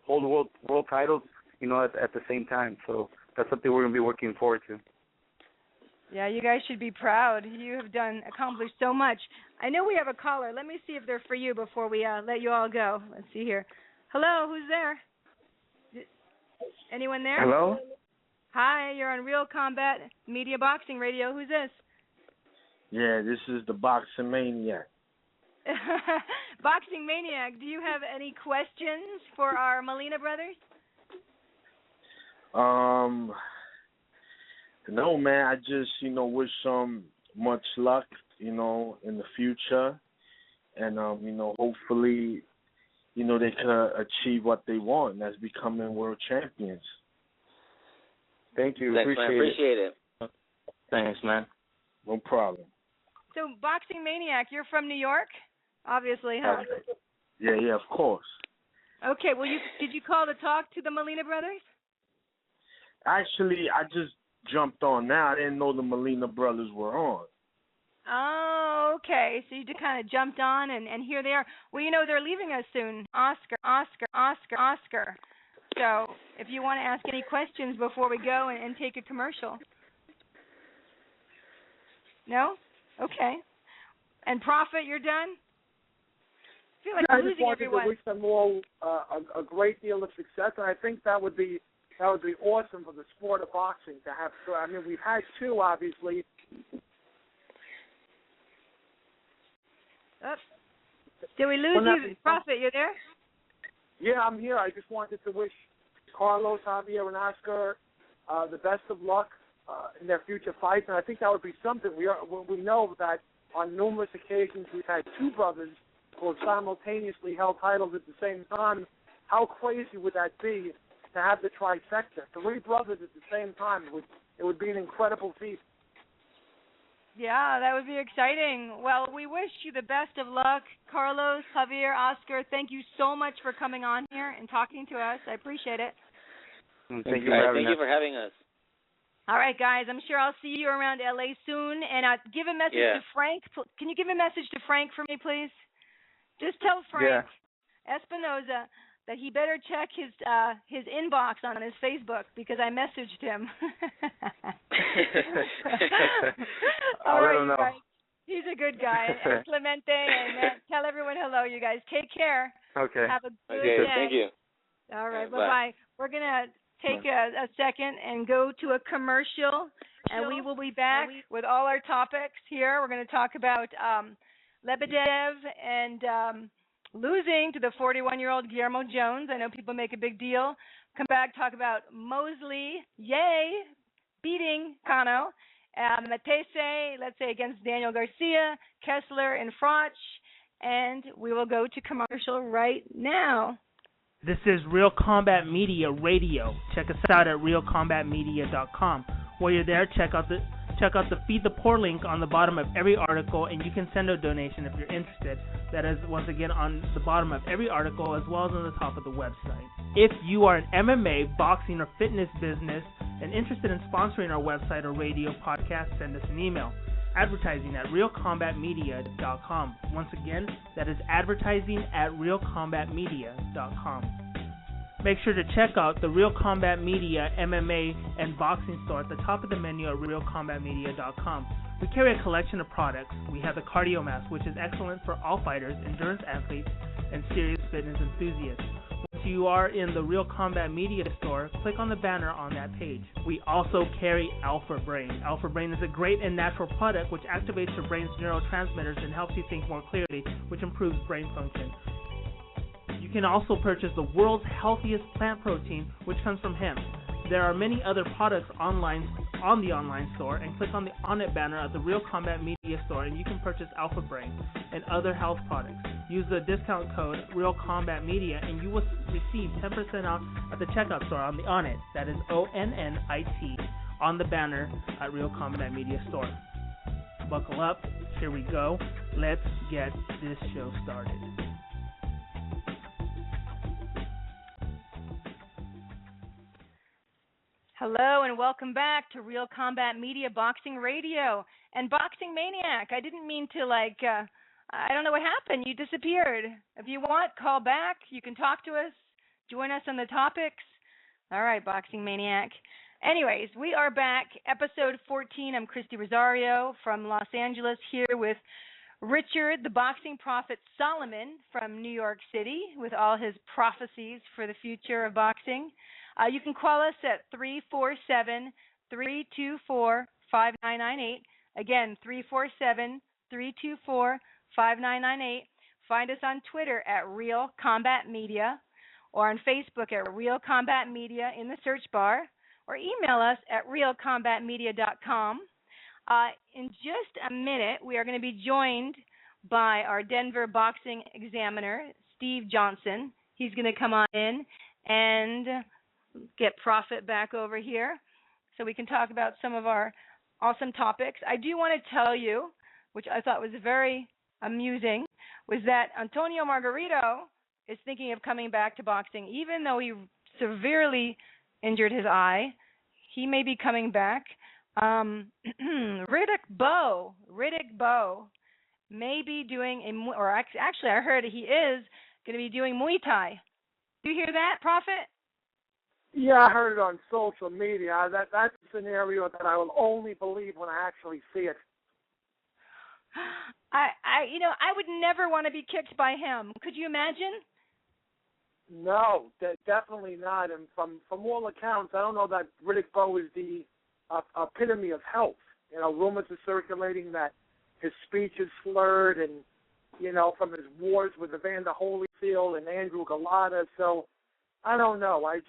world titles, at the same time. So that's something we're gonna be working forward to. Yeah, you guys should be proud. You have accomplished so much. I know we have a caller. Let me see if they're for you before we let you all go. Let's see here. Hello, who's there? Anyone there? Hello? Hi, you're on Real Combat Media Boxing Radio. Who's this? Yeah, this is the Boxing Maniac. Boxing Maniac, do you have any questions for our Molina brothers? No, man. I just, wish much luck, in the future, and hopefully, they can achieve what they want, and that's becoming world champions. Thank you. Thanks, man. Appreciate it. Thanks, man. No problem. So, Boxing Maniac, you're from New York, obviously, huh? Yeah, of course. Okay. Well, did you call to talk to the Molina brothers? Actually, I just jumped on now. I didn't know the Molina brothers were on. Oh, okay. So you just kind of jumped on, and here they are. Well, they're leaving us soon. Oscar. So if you want to ask any questions before we go and take a commercial. No? Okay. And Prophet, you're done? I feel like I I'm just losing wanted everyone. to wish them all a great deal of success, and I think that would be awesome for the sport of boxing to have. I mean, we've had two, obviously. Oh. Did we lose you? Prophet, you there? Yeah, I'm here. I just wanted to wish Carlos, Javier, and Oscar the best of luck in their future fights, and I think that would be something. We know that on numerous occasions we've had two brothers who have simultaneously held titles at the same time. How crazy would that be to have the trifecta? Three brothers at the same time. It would be an incredible feat. Yeah, that would be exciting. Well, we wish you the best of luck. Carlos, Javier, Oscar, thank you so much for coming on here and talking to us. I appreciate it. Thank you for having us. All right, guys, I'm sure I'll see you around L.A. soon. And give a message to Frank. Can you give a message to Frank for me, please? Just tell Frank Espinoza that he better check his inbox on his Facebook because I messaged him. All right, you guys. He's a good guy. And Clemente, and tell everyone hello, you guys. Take care. Okay. Have a good day. Thank you. All right, bye. bye-bye. We're going to take a second and go to a commercial, and we will be back with all our topics here. We're going to talk about Lebedev and losing to the 41-year-old Guillermo Jones. I know people make a big deal. Come back, talk about Mosley, beating Cano. Matese, let's say, against Daniel Garcia, Kessler, and Froch. And we will go to commercial right now. This is Real Combat Media Radio. Check us out at realcombatmedia.com. While you're there, check out the Feed the Poor link on the bottom of every article, and you can send a donation if you're interested. That is, once again, on the bottom of every article as well as on the top of the website. If you are an MMA, boxing, or fitness business and interested in sponsoring our website or radio podcast, send us an email. Advertising at realcombatmedia.com. Once again, that is advertising at realcombatmedia.com. Make sure to check out the Real Combat Media MMA and boxing store at the top of the menu at realcombatmedia.com. We carry a collection of products. We have the Cardio Mask, which is excellent for all fighters, endurance athletes, and serious fitness enthusiasts. Once you are in the Real Combat Media store, click on the banner on that page. We also carry Alpha Brain. Alpha Brain is a great and natural product which activates your brain's neurotransmitters and helps you think more clearly, which improves brain function. You can also purchase the world's healthiest plant protein, which comes from hemp. There are many other products on the online store, and click on the On It banner at the Real Combat Media store, and you can purchase Alpha Brain and other health products. Use the discount code Real Combat Media, and you will receive 10% off at the checkout store on the On It. That is ONNIT on the banner at Real Combat Media store. Buckle up. Here we go. Let's get this show started. Hello and welcome back to Real Combat Media Boxing Radio and Boxing Maniac. I didn't mean to I don't know what happened. You disappeared. If you want, call back. You can talk to us. Join us on the topics. All right, Boxing Maniac. Anyways, we are back. Episode 14. I'm Krysti Rosario from Los Angeles here with Richard, the boxing prophet Solomon from New York City with all his prophecies for the future of boxing. You can call us at 347-324-5998. Again, 347-324-5998. find us on Twitter at Real Combat Media or on Facebook at Real Combat Media in the search bar, or email us at realcombatmedia.com. In just a minute, we are going to be joined by our Denver boxing examiner, Steve Johnson. He's going to come on in and get Prophet back over here so we can talk about some of our awesome topics. I do want to tell you, which I thought was very amusing, was that Antonio Margarito is thinking of coming back to boxing. Even though he severely injured his eye, he may be coming back. Riddick Bowe may be doing actually I heard he is going to be doing Muay Thai. Do you hear that, Prophet? Yeah, I heard it on social media. That's a scenario that I will only believe when I actually see it. I would never want to be kicked by him. Could you imagine? No, definitely not. And from all accounts, I don't know that Riddick Bowe is the epitome of health. Rumors are circulating that his speech is slurred, and from his wars with Evander Holyfield and Andrew Galata. So I don't know. I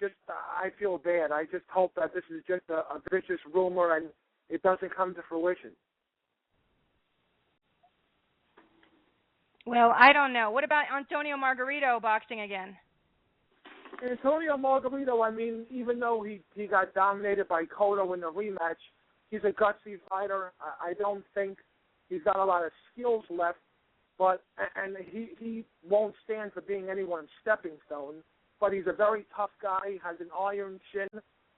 feel bad. I just hope that this is just a vicious rumor and it doesn't come to fruition. Well, I don't know. What about Antonio Margarito boxing again? Antonio Margarito, even though he got dominated by Cotto in the rematch, he's a gutsy fighter. I don't think he's got a lot of skills left, and he won't stand for being anyone's stepping stone. But he's a very tough guy, has an iron chin,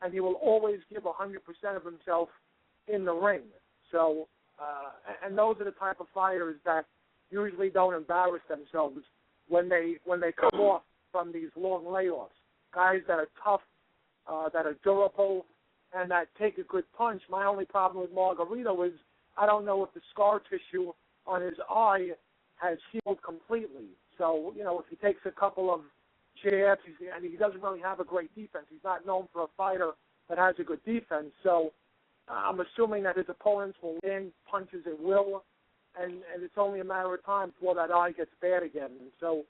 and he will always give 100% of himself in the ring. So, and those are the type of fighters that usually don't embarrass themselves when they come off from these long layoffs. Guys that are tough, that are durable, and that take a good punch. My only problem with Margarito is I don't know if the scar tissue on his eye has healed completely. So, if he takes a couple of jabs, and he doesn't really have a great defense. He's not known for a fighter that has a good defense. So I'm assuming that his opponents will land punches at will, and it's only a matter of time before that eye gets bad again. And so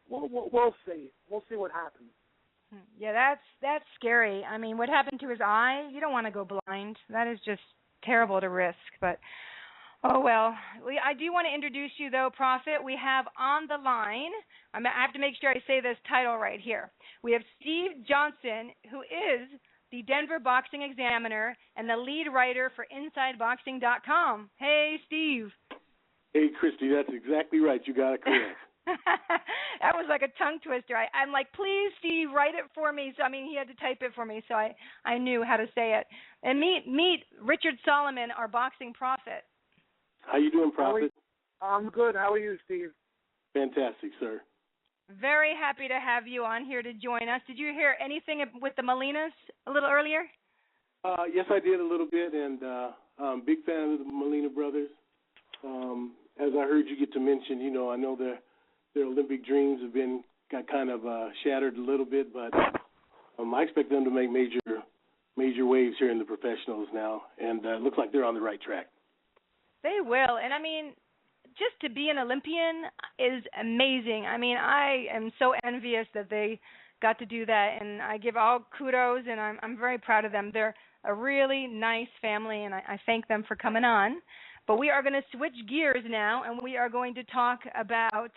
we'll see. We'll see what happens. Yeah, that's scary. What happened to his eye? You don't want to go blind. That is just terrible to risk. But, oh, well. I do want to introduce you, though, Prophet. We have on the line, I have to make sure I say this title right here. We have Steve Johnson, who is the Denver Boxing Examiner and the lead writer for InsideBoxing.com. Hey, Steve. Hey, Krysti, that's exactly right. You got it correct. That was like a tongue twister. I'm like, please, Steve, write it for me. So, he had to type it for me, so I knew how to say it. And meet Richard Solomon, our boxing prophet. How you doing, Prophet? I'm good. How are you, Steve? Fantastic, sir. Very happy to have you on here to join us. Did you hear anything with the Molinas a little earlier? Yes, I did a little bit, and I'm a big fan of the Molina brothers. As I heard you get to mention, I know their Olympic dreams have got kind of shattered a little bit, but I expect them to make major waves here in the professionals now, and it looks like they're on the right track. They will, and just to be an Olympian is amazing. I am so envious that they got to do that, and I give all kudos, and I'm very proud of them. They're a really nice family, and I thank them for coming on. But we are going to switch gears now, and we are going to talk about,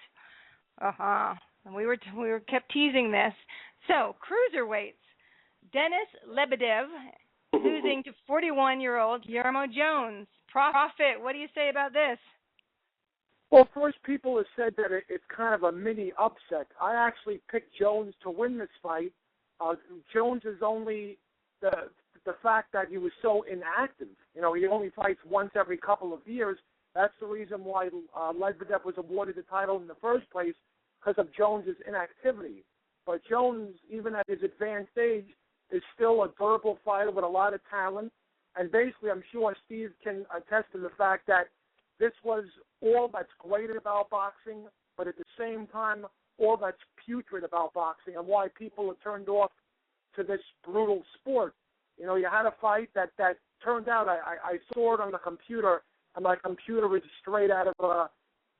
we were kept teasing this. So, cruiserweights. Denis Lebedev losing to 41-year-old Guillermo Jones. Prophet, what do you say about this? Well, first, people have said that it's kind of a mini upset. I actually picked Jones to win this fight. Jones is only the fact that he was so inactive. He only fights once every couple of years. That's the reason why Lebedev was awarded the title in the first place, because of Jones's inactivity. But Jones, even at his advanced age, is still a durable fighter with a lot of talent. And basically, I'm sure Steve can attest to the fact that this was all that's great about boxing, but at the same time, all that's putrid about boxing and why people are turned off to this brutal sport. You had a fight that turned out, I saw it on the computer, and my computer is straight out of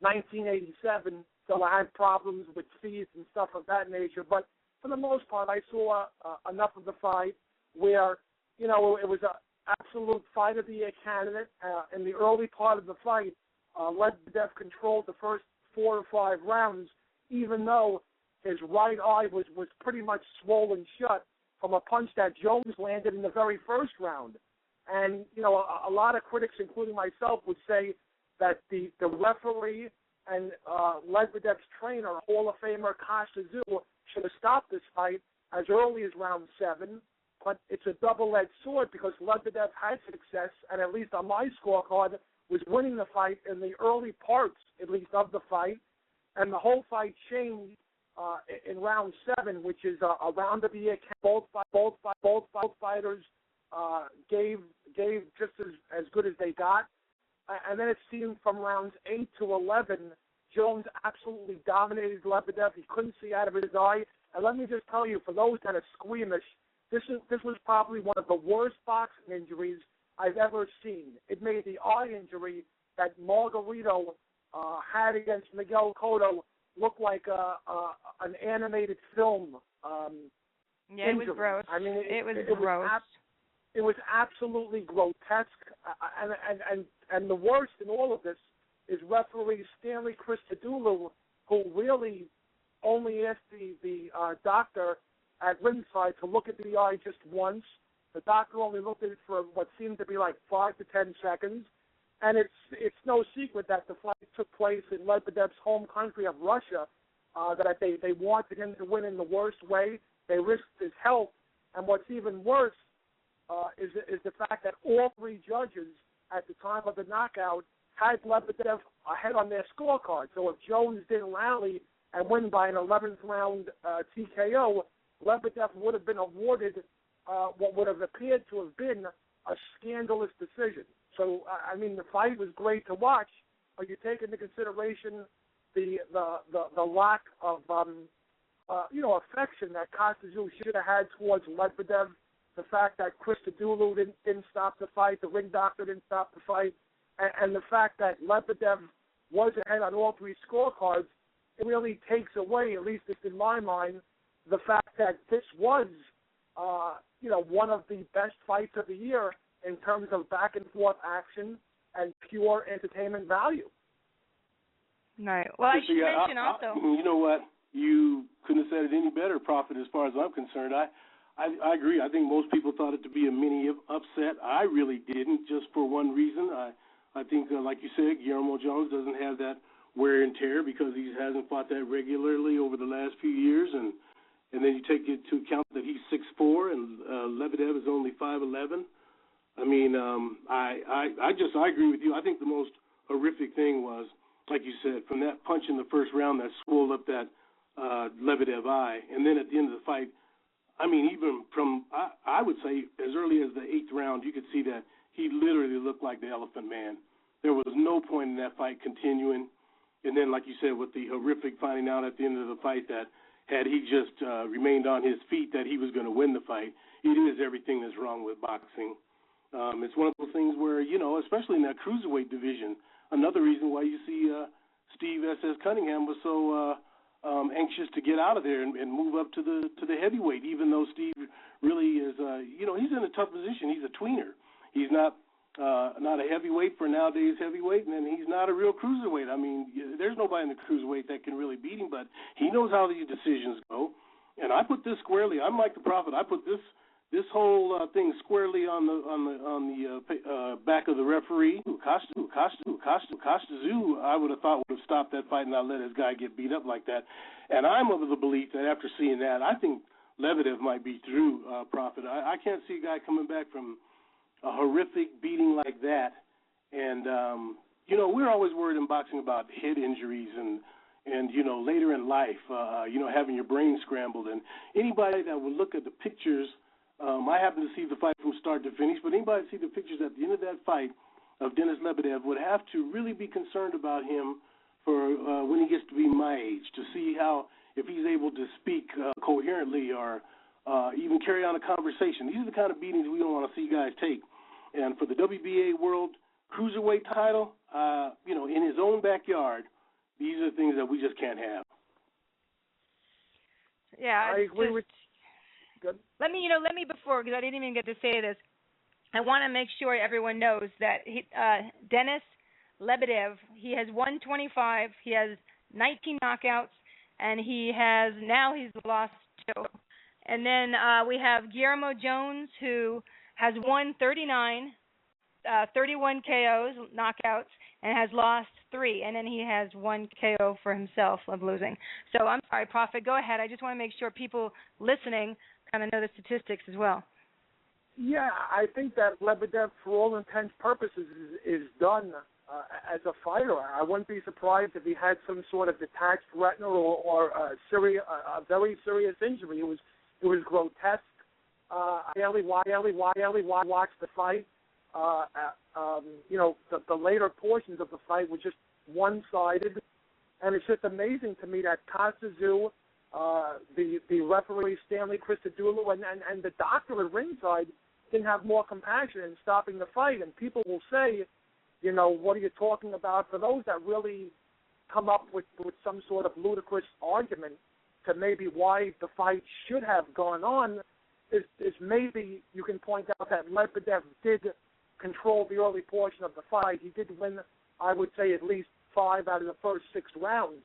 1987 still had problems with feet and stuff of that nature. But for the most part, I saw enough of the fight where, it was an absolute fight of the year candidate. In the early part of the fight, Lebedev controlled the first 4 or 5 rounds, even though his right eye was pretty much swollen shut from a punch that Jones landed in the very first round. And, a lot of critics, including myself, would say that the referee and Lebedev's trainer, Hall of Famer Costa should have stopped this fight as early as round 7. But it's a double-edged sword because Lebedev had success, and at least on my scorecard, was winning the fight in the early parts, at least, of the fight. And the whole fight changed in round 7, which is a round of the year. Both fighters gave just as good as they got. And then it seemed from rounds 8 to 11, Jones absolutely dominated Lebedev. He couldn't see out of his eye. And let me just tell you, for those that are squeamish, this was probably one of the worst boxing injuries I've ever seen. It made the eye injury that Margarito had against Miguel Cotto look like an animated film Yeah, injury. It was gross. I mean, it was gross. It was absolutely grotesque. And the worst in all of this is referee Stanley Christodoulou, who really only asked the doctor at ringside to look at the eye just once. The doctor only looked at it for what seemed to be like 5 to 10 seconds. And it's no secret that the fight took place in Lebedev's home country of Russia, that they wanted him to win in the worst way. They risked his health. And what's even worse is the fact that all 3 judges at the time of the knockout had Lebedev ahead on their scorecard. So if Jones didn't rally and win by an 11th round TKO, Lebedev would have been awarded what would have appeared to have been a scandalous decision. So, I mean, the fight was great to watch, but you take into consideration the lack of, affection that Costa should have had towards Lebedev, the fact that Christodoulou didn't stop the fight, the ring doctor didn't stop the fight, and the fact that Lebedev was ahead on all 3 scorecards, it really takes away, at least in my mind, the fact that this was, one of the best fights of the year in terms of back-and-forth action and pure entertainment value. Right. Well, I should mention also. You know what? You couldn't have said it any better, Prophet, as far as I'm concerned. I agree. I think most people thought it to be a mini upset. I really didn't, just for one reason. I think, like you said, Guillermo Jones doesn't have that wear and tear because he hasn't fought that regularly over the last few years, and then you take into account that he's 6'4", and Lebedev is only 5'11". I mean, I agree with you. I think the most horrific thing was, like you said, from that punch in the first round that swelled up that Lebedev eye, and then at the end of the fight, I mean, even from, I would say as early as the 8th round, you could see that he literally looked like the Elephant Man. There was no point in that fight continuing. And then, like you said, with the horrific finding out at the end of the fight that had he just remained on his feet, that he was going to win the fight. It is everything that's wrong with boxing. It's one of those things where, especially in that cruiserweight division, another reason why you see Steve S.S. Cunningham was so anxious to get out of there and move up to the heavyweight, even though Steve really is, he's in a tough position. He's a tweener. He's not a heavyweight for nowadays heavyweight, and he's not a real cruiserweight. I mean, there's nobody in the cruiserweight that can really beat him, but he knows how these decisions go. And I put this squarely. I'm like the Prophet. I put this whole thing squarely on the back of the referee. Costa I would have thought would have stopped that fight and not let his guy get beat up like that. And I'm of the belief that after seeing that, I think Lebedev might be through, Prophet. I can't see a guy coming back from a horrific beating like that. And, we're always worried in boxing about head injuries and later in life, having your brain scrambled. And anybody that would look at the pictures, I happened to see the fight from start to finish, but anybody that see the pictures at the end of that fight of Denis Lebedev would have to really be concerned about him for when he gets to be my age, to see how, if he's able to speak coherently or even carry on a conversation. These are the kind of beatings we don't want to see guys take. And for the WBA World Cruiserweight title, in his own backyard, these are things that we just can't have. Yeah, I agree with. Good. Let me before, because I didn't even get to say this, I want to make sure everyone knows that Denis Lebedev, he has 125, he has 19 knockouts, and he's lost 2. And then we have Guillermo Jones, who has won 39, 31 KOs, knockouts, and has lost 3. And then he has 1 KO for himself of losing. So I'm sorry, Prophet, go ahead. I just want to make sure people listening kind of know the statistics as well. Yeah, I think that Lebedev, for all intents and purposes, is done as a fighter. I wouldn't be surprised if he had some sort of detached retina or a very serious injury. It was grotesque. I barely watched the fight. The later portions of the fight were just one-sided, and it's just amazing to me that Costa-Zoo, the referee Stanley Christodoulou, and the doctor at ringside didn't have more compassion in stopping the fight. And people will say, what are you talking about? For those that really come up with some sort of ludicrous argument to maybe why the fight should have gone on, is maybe you can point out that Lebedev did control the early portion of the fight. He did win, I would say, at least 5 out of the first 6 rounds.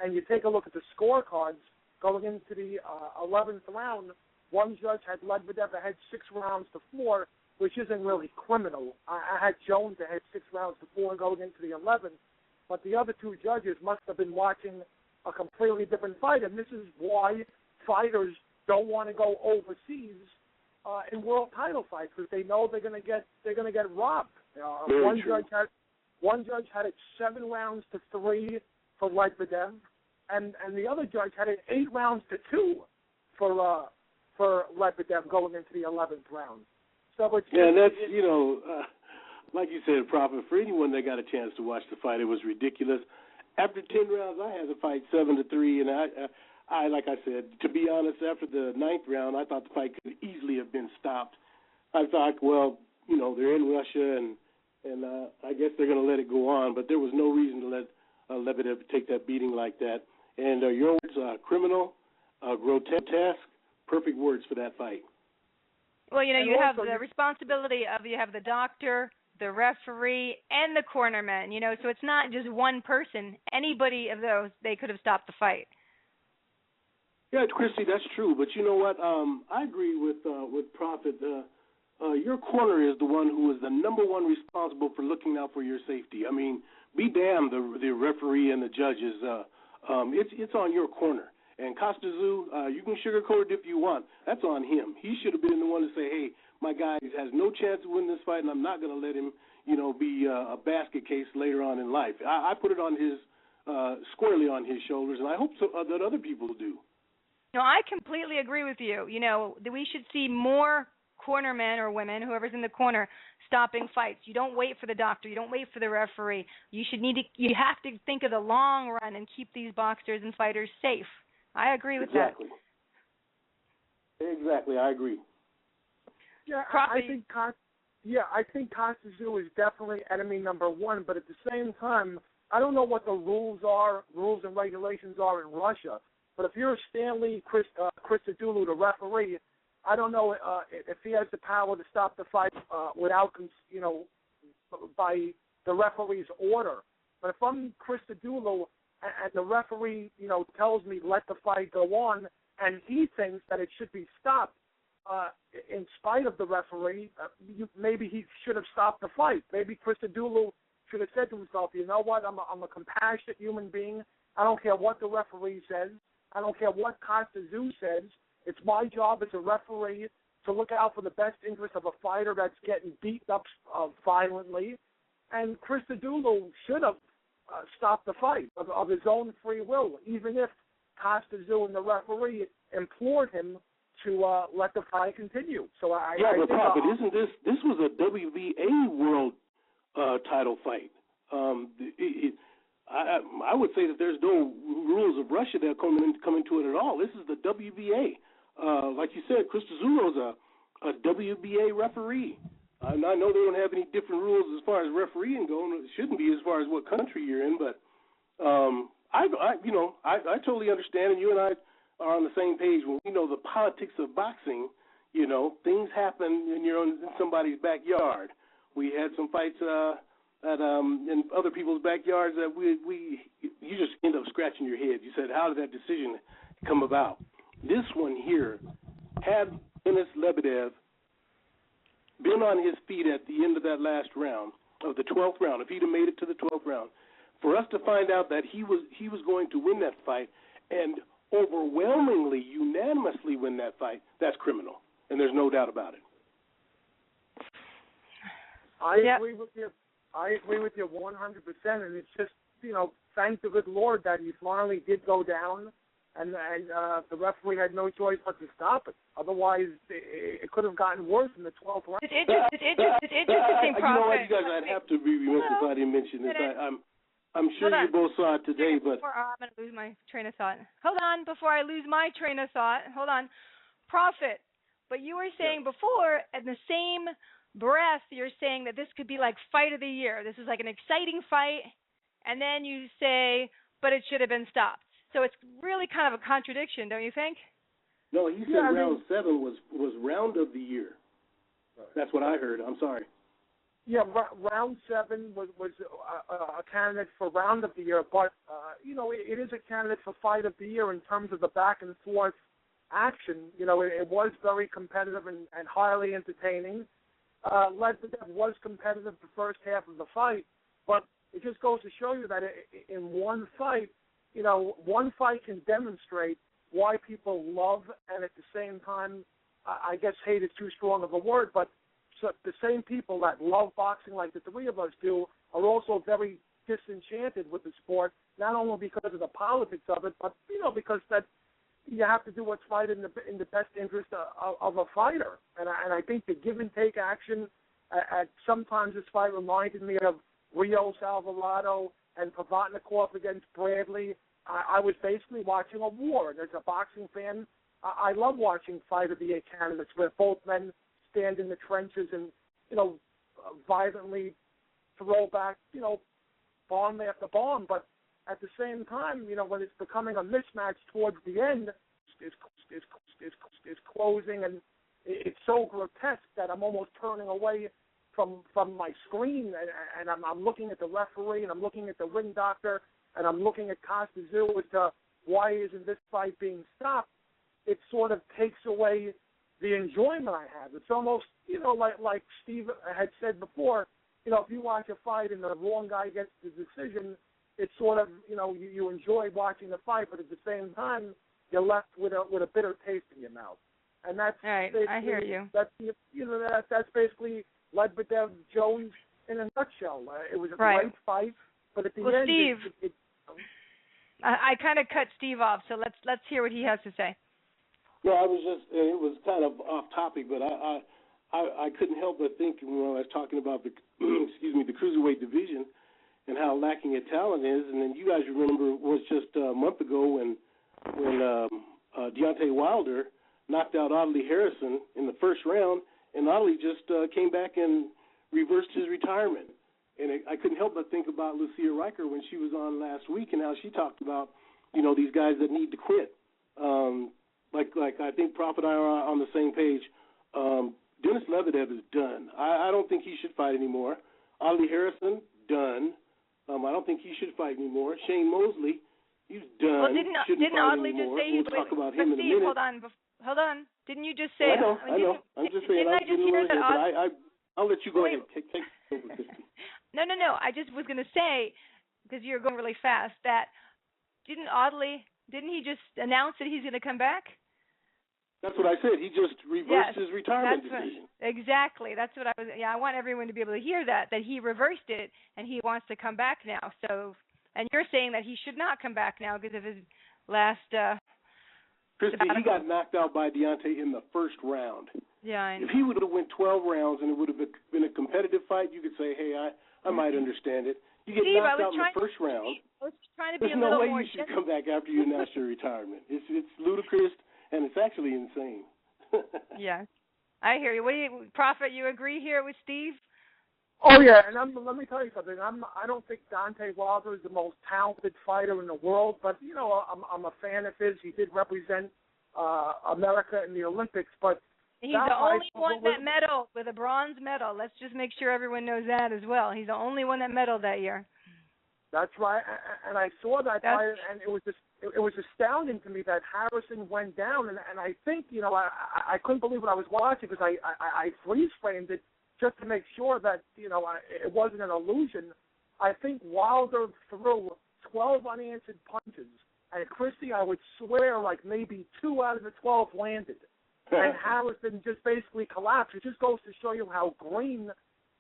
And you take a look at the scorecards going into the 11th round, one judge had Lebedev ahead 6 rounds to 4, which isn't really criminal. I had Jones ahead 6 rounds to 4 going into the 11th, but the other 2 judges must have been watching a completely different fight, and this is why fighters don't want to go overseas in world title fights, because they know they're going to get robbed. One judge had it 7 rounds to 3 for Lebedev, and the other judge had it 8 rounds to 2 for Lebedev going into the 11th round. So it's and that's like you said, Prophet. For anyone that got a chance to watch the fight, it was ridiculous. After 10 rounds, I had the fight 7-3, and I like I said, to be honest, after the 9th round, I thought the fight could easily have been stopped. I thought, well, they're in Russia, and I guess they're going to let it go on, but there was no reason to let Lebedev take that beating like that. And your words, criminal, grotesque, perfect words for that fight. Well, you have the responsibility of, you have the doctor, the referee, and the cornerman, so it's not just one person. Anybody of those, they could have stopped the fight. Yeah, Krysti, that's true. But you know what? I agree with Prophet. Your corner is the one who is the number one responsible for looking out for your safety. I mean, be damned, the referee and the judges. It's on your corner. And Costa-Zoo, you can sugarcoat it if you want. That's on him. He should have been the one to say, hey, my guy has no chance to win this fight, and I'm not going to let him, be a basket case later on in life. I put it on his squarely on his shoulders, and I hope that other people do. No, I completely agree with you. That we should see more cornermen or women, whoever's in the corner, stopping fights. You don't wait for the doctor. You don't wait for the referee. You have to think of the long run and keep these boxers and fighters safe. I agree with that. Exactly, I agree. Yeah, I think Costa-Zoo is definitely enemy number 1, but at the same time, I don't know what the rules and regulations are in Russia, but if you're Stanley Christodoulou, the referee, I don't know if he has the power to stop the fight without, by the referee's order. But if I'm Christodoulou and the referee, tells me let the fight go on, and he thinks that it should be stopped, in spite of the referee, maybe he should have stopped the fight. Maybe Christodoulou should have said to himself, you know what, I'm a compassionate human being. I don't care what the referee says. I don't care what Costa-Zoo says. It's my job as a referee to look out for the best interest of a fighter that's getting beaten up violently. And Christodoulou should have stopped the fight of his own free will, even if Costa-Zoo and the referee implored him to let the fight continue. So I but Prophet, isn't this was a WBA world title fight? I would say that there's no rules of Russia that come into it at all. This is the WBA. Like you said, Christozoulou's a WBA referee. I know they don't have any different rules as far as refereeing going. It shouldn't be as far as what country you're in, but I totally understand, and you and I are on the same page. When we know the politics of boxing, things happen when you're in somebody's backyard. We had some fights in other people's backyards that you just end up scratching your head. You said, how did that decision come about? This one here, had Denis Lebedev been on his feet at the end of that last round, of the 12th round, if he'd have made it to the 12th round, for us to find out that he was going to win that fight and overwhelmingly, unanimously win that fight, that's criminal, and there's no doubt about it. I agree with you. I agree with you 100%, and it's just, thank the good Lord that he finally did go down, and the referee had no choice but to stop it. Otherwise, it could have gotten worse in the 12th round. It's interesting, Prophet. You know what, you guys, I'd have to be remiss if I didn't mention this. I'm sure you both saw it today, but... I'm going to lose my train of thought. Hold on, before I lose my train of thought. Hold on. Prophet, but you were saying before, in the same breath, you're saying that this could be like fight of the year. This is like an exciting fight, and then you say, but it should have been stopped. So it's really kind of a contradiction, don't you think? No, he said round 7 was round of the year. That's what I heard. I'm sorry. Yeah, round 7 was a candidate for round of the year, but it is a candidate for fight of the year in terms of the back and forth action. It was very competitive and highly entertaining. Lebedev was competitive the first half of the fight, but it just goes to show you that in one fight, one fight can demonstrate why people love and at the same time, I guess hate is too strong of a word, but so the same people that love boxing like the three of us do are also very disenchanted with the sport, not only because of the politics of it, but, because that you have to do what's right in the best interest of a fighter. And I think the give and take action at sometimes this fight reminded me of Rio Alvarado and Pavatnikov against Bradley. I was basically watching a war. And as a boxing fan, I love watching fight of the year candidates where both men stand in the trenches and, violently throw back, bomb after bomb. But at the same time, when it's becoming a mismatch towards the end, it's closing, and it's so grotesque that I'm almost turning away from my screen, and I'm looking at the referee, and I'm looking at the ring doctor, and I'm looking at Costa Zoo as to why isn't this fight being stopped. It sort of takes away the enjoyment I have. It's almost, like Steve had said before, if you watch a fight and the wrong guy gets the decision, it's sort of, you enjoy watching the fight, but at the same time, you're left with a bitter taste in your mouth. And that's right. I hear you. That's that's basically Lebedev Jones in a nutshell. It was a great fight, but at the end, Steve, I kind of cut Steve off, so let's hear what he has to say. No, it was kind of off topic, but I couldn't help but think when I was talking about the the cruiserweight division and how lacking in talent is. And then you guys remember it was just a month ago when Deontay Wilder knocked out Audley Harrison in the first round, and Audley just came back and reversed his retirement. And I couldn't help but think about Lucia Riker when she was on last week and how she talked about, these guys that need to quit. Like I think Prophet and I are on the same page. Denis Lebedev is done. I don't think he should fight anymore. Audley Harrison, done. I don't think he should fight anymore. Shane Mosley, he's done. Well, didn't Audley just say he's talk about him in a minute. Hold on. Didn't you just say? I know. I'm just saying. I'm getting a little ahead, but I'll let you go ahead. Take over, Krysti. No. I just was going to say, because you're going really fast, that didn't he just announce that he's going to come back? That's what I said. He just reversed his retirement decision. Exactly. That's what I was. Yeah, I want everyone to be able to hear that he reversed it and he wants to come back now. So, and you're saying that he should not come back now because of his last. Krysti, he got knocked out by Deontay in the first round. Yeah, I know. If he would have went 12 rounds and it would have been a competitive fight, you could say, hey, I might understand it. You get knocked out in the first round. I was trying to be There's a little no way more you should come back after you announce your retirement. It's ludicrous, and it's actually insane. Yeah, I hear you. Prophet, you agree here with Steve? Oh yeah, and let me tell you something. I don't think Deontay Wilder is the most talented fighter in the world, but you know I'm a fan of his. He did represent America in the Olympics, but he's the only one that medaled with a bronze medal. Let's just make sure everyone knows that as well. He's the only one that medaled that year. That's right, and I saw that fight, and it was astounding to me that Harrison went down, and I think I couldn't believe what I was watching because I freeze framed it just to make sure that it wasn't an illusion. I think Wilder threw 12 unanswered punches, and Krysti, I would swear like maybe 2 out of the 12 landed, and Harrison just basically collapsed. It just goes to show you how green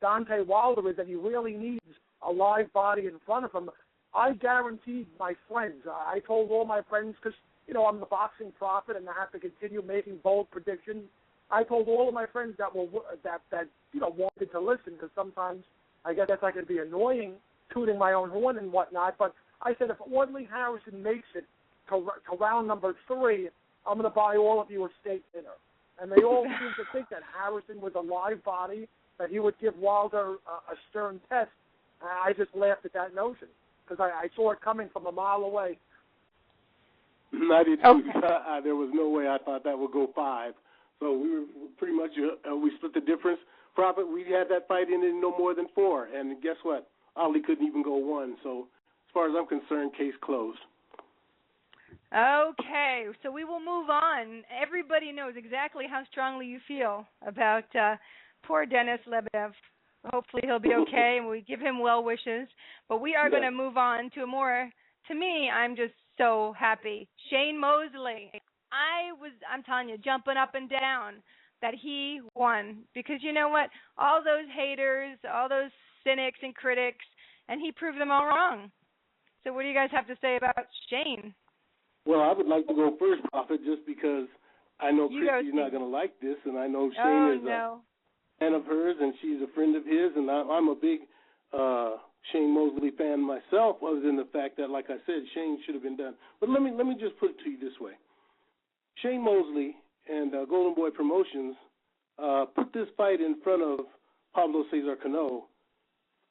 Deontay Wilder is, and he really needs a live body in front of him. I guaranteed my friends. I told all my friends because I'm the boxing prophet and I have to continue making bold predictions. I told all of my friends that wanted to listen because sometimes I guess I could be annoying, tooting my own horn and whatnot. But I said if Audley Harrison makes it to round number 3, I'm going to buy all of you a steak dinner. And they all seem to think that Harrison was a live body, that he would give Wilder a stern test. I just laughed at that notion because I saw it coming from a mile away. I did too. There was no way I thought that would go 5. So we were pretty much we split the difference. Prophet, we had that fight in no more than 4, and guess what? Ali couldn't even go 1. So as far as I'm concerned, case closed. Okay, so we will move on. Everybody knows exactly how strongly you feel about poor Denis Lebedev. Hopefully he'll be okay, and we give him well wishes. But we are going to move on to a more, to me, I'm just so happy. Shane Mosley. I'm telling you, jumping up and down that he won. Because you know what? All those haters, all those cynics and critics, and he proved them all wrong. So what do you guys have to say about Shane? Well, I would like to go first, Prophet, just because I know Krysti's not going to like this, and I know Shane is a fan of hers, and she's a friend of his, and I'm a big Shane Mosley fan myself, other than the fact that, like I said, Shane should have been done. But let me just put it to you this way. Shane Mosley and Golden Boy Promotions put this fight in front of Pablo Cesar Cano,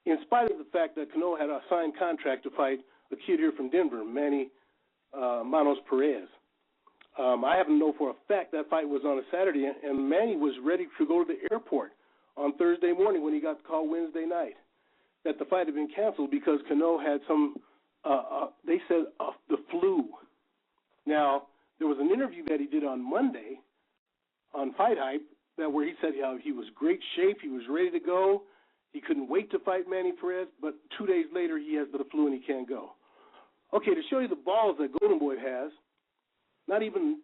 in spite of the fact that Cano had a signed contract to fight a kid here from Denver, Manny Manos Perez. I happen to know for a fact that fight was on a Saturday, and Manny was ready to go to the airport on Thursday morning when he got the call Wednesday night that the fight had been canceled because Cano had some, they said, the flu. Now, there was an interview that he did on Monday on Fight Hype where he said how he was great shape, he was ready to go, he couldn't wait to fight Manny Perez, but 2 days later he has the flu and he can't go. Okay, to show you the balls that Golden Boy has, not even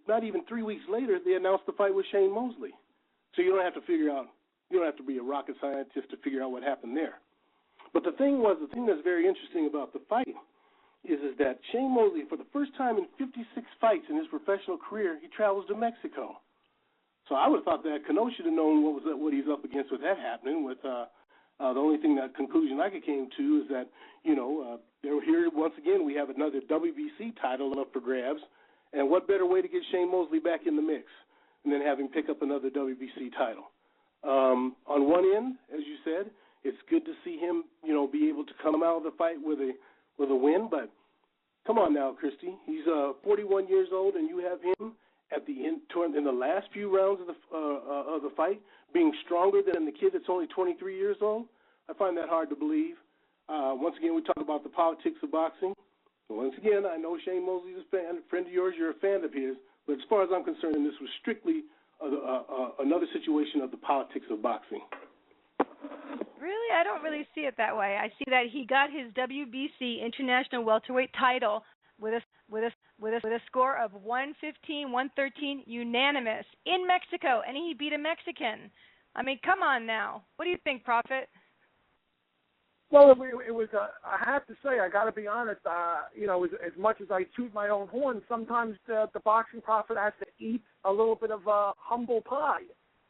3 weeks later, they announced the fight with Shane Mosley. So you don't have to be a rocket scientist to figure out what happened there. But the thing that's very interesting about the fight is that Shane Mosley, for the first time in 56 fights in his professional career, he travels to Mexico. So I would have thought that Cano should have known what he's up against with that happening. With the only conclusion I came to is that they're here once again. We have another WBC title up for grabs, and what better way to get Shane Mosley back in the mix than have him pick up another WBC title? On one end, as you said, it's good to see him, be able to come out of the fight with a win. But come on now, Krysti, he's 41 years old, and you have him at the end in the last few rounds of the fight being stronger than the kid that's only 23 years old. I find that hard to believe. Once again, we talk about the politics of boxing. Once again, I know Shane Mosley's a friend of yours. You're a fan of his. But as far as I'm concerned, this was strictly another situation of the politics of boxing. Really? I don't really see it that way. I see that he got his WBC International Welterweight title with a score of 115-113 unanimous in Mexico, and he beat a Mexican. I mean, come on now. What do you think, Prophet? Well, it was. I have to say, I got to be honest. As much as I toot my own horn, sometimes the boxing prophet has to eat a little bit of humble pie.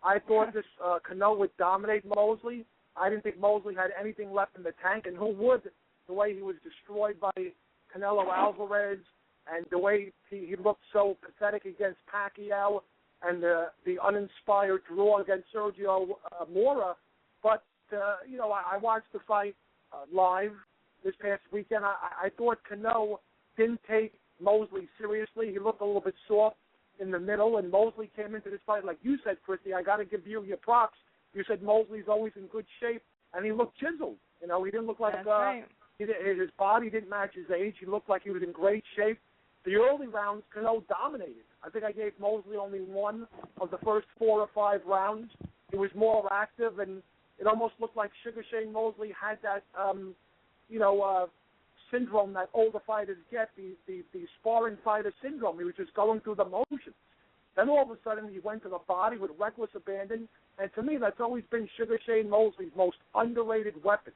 I thought this Cano would dominate Mosley. I didn't think Mosley had anything left in the tank, and who would? The way he was destroyed by Canelo Alvarez, and the way he looked so pathetic against Pacquiao, and the uninspired draw against Sergio Mora. But I watched the fight live this past weekend. I thought Cano didn't take Mosley seriously. He looked a little bit soft in the middle, and Mosley came into this fight, like you said, Krysti, I got to give you your props. You said Mosley's always in good shape, and he looked chiseled. He didn't look like right. His body didn't match his age. He looked like he was in great shape. The early rounds, Cano dominated. I think I gave Mosley only one of the first 4 or 5 rounds. He was more active, and it almost looked like Sugar Shane Mosley had that, syndrome that older fighters get, the sparring fighter syndrome. He was just going through the motions. Then all of a sudden he went to the body with reckless abandon, and to me that's always been Sugar Shane Mosley's most underrated weapon.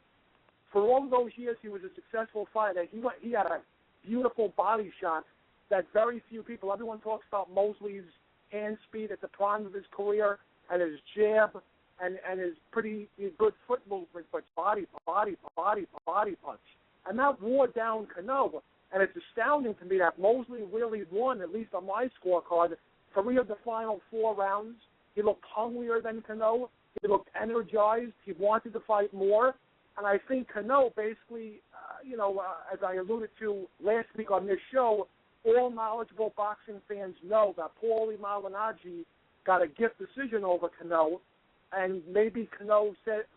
For all those years he was a successful fighter. He had a beautiful body shot that very few people, everyone talks about Mosley's hand speed at the prime of his career and his jab and his pretty good foot movement, but body punch. And that wore down Cano. And it's astounding to me that Mosley really won, at least on my scorecard, 3 of the final 4 rounds. He looked hungrier than Cano. He looked energized. He wanted to fight more. And I think Cano basically, as I alluded to last week on this show, all knowledgeable boxing fans know that Paulie Malignaggi got a gift decision over Cano, and maybe Cano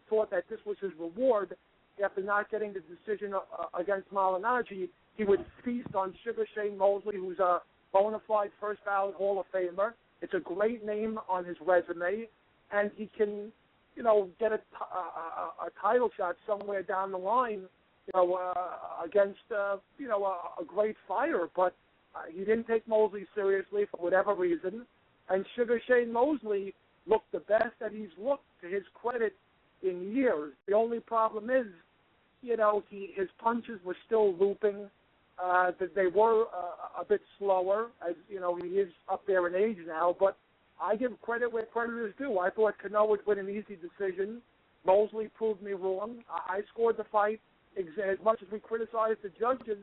thought that this was his reward. After not getting the decision against Malignaggi, he would feast on Sugar Shane Mosley, who's a bona fide first ballot Hall of Famer. It's a great name on his resume, and he can, get a title shot somewhere down the line, against, a great fighter. But he didn't take Mosley seriously for whatever reason, and Sugar Shane Mosley looked the best that he's looked, to his credit, in years. The only problem is, his punches were still looping. That they were a bit slower, as he is up there in age now. But I give credit where credit is due. I thought Cano would win an easy decision. Mosley proved me wrong. I scored the fight as much as we criticized the judges.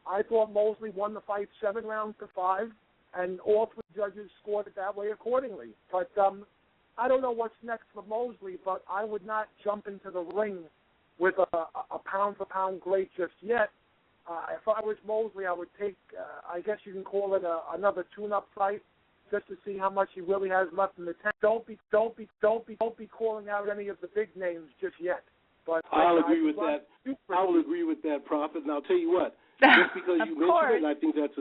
I thought Mosley won the fight 7 rounds to 5, and all 3 judges scored it that way accordingly. But I don't know what's next for Mosley, but I would not jump into the ring with a pound-for-pound great just yet. If I was Mosley, I would take, I guess you can call it another tune-up fight, just to see how much he really has left in the tank. Don't be calling out any of the big names just yet. But I'll agree with that. I will agree with that, Prophet. And I'll tell you what. Just because you mentioned it, and I think that's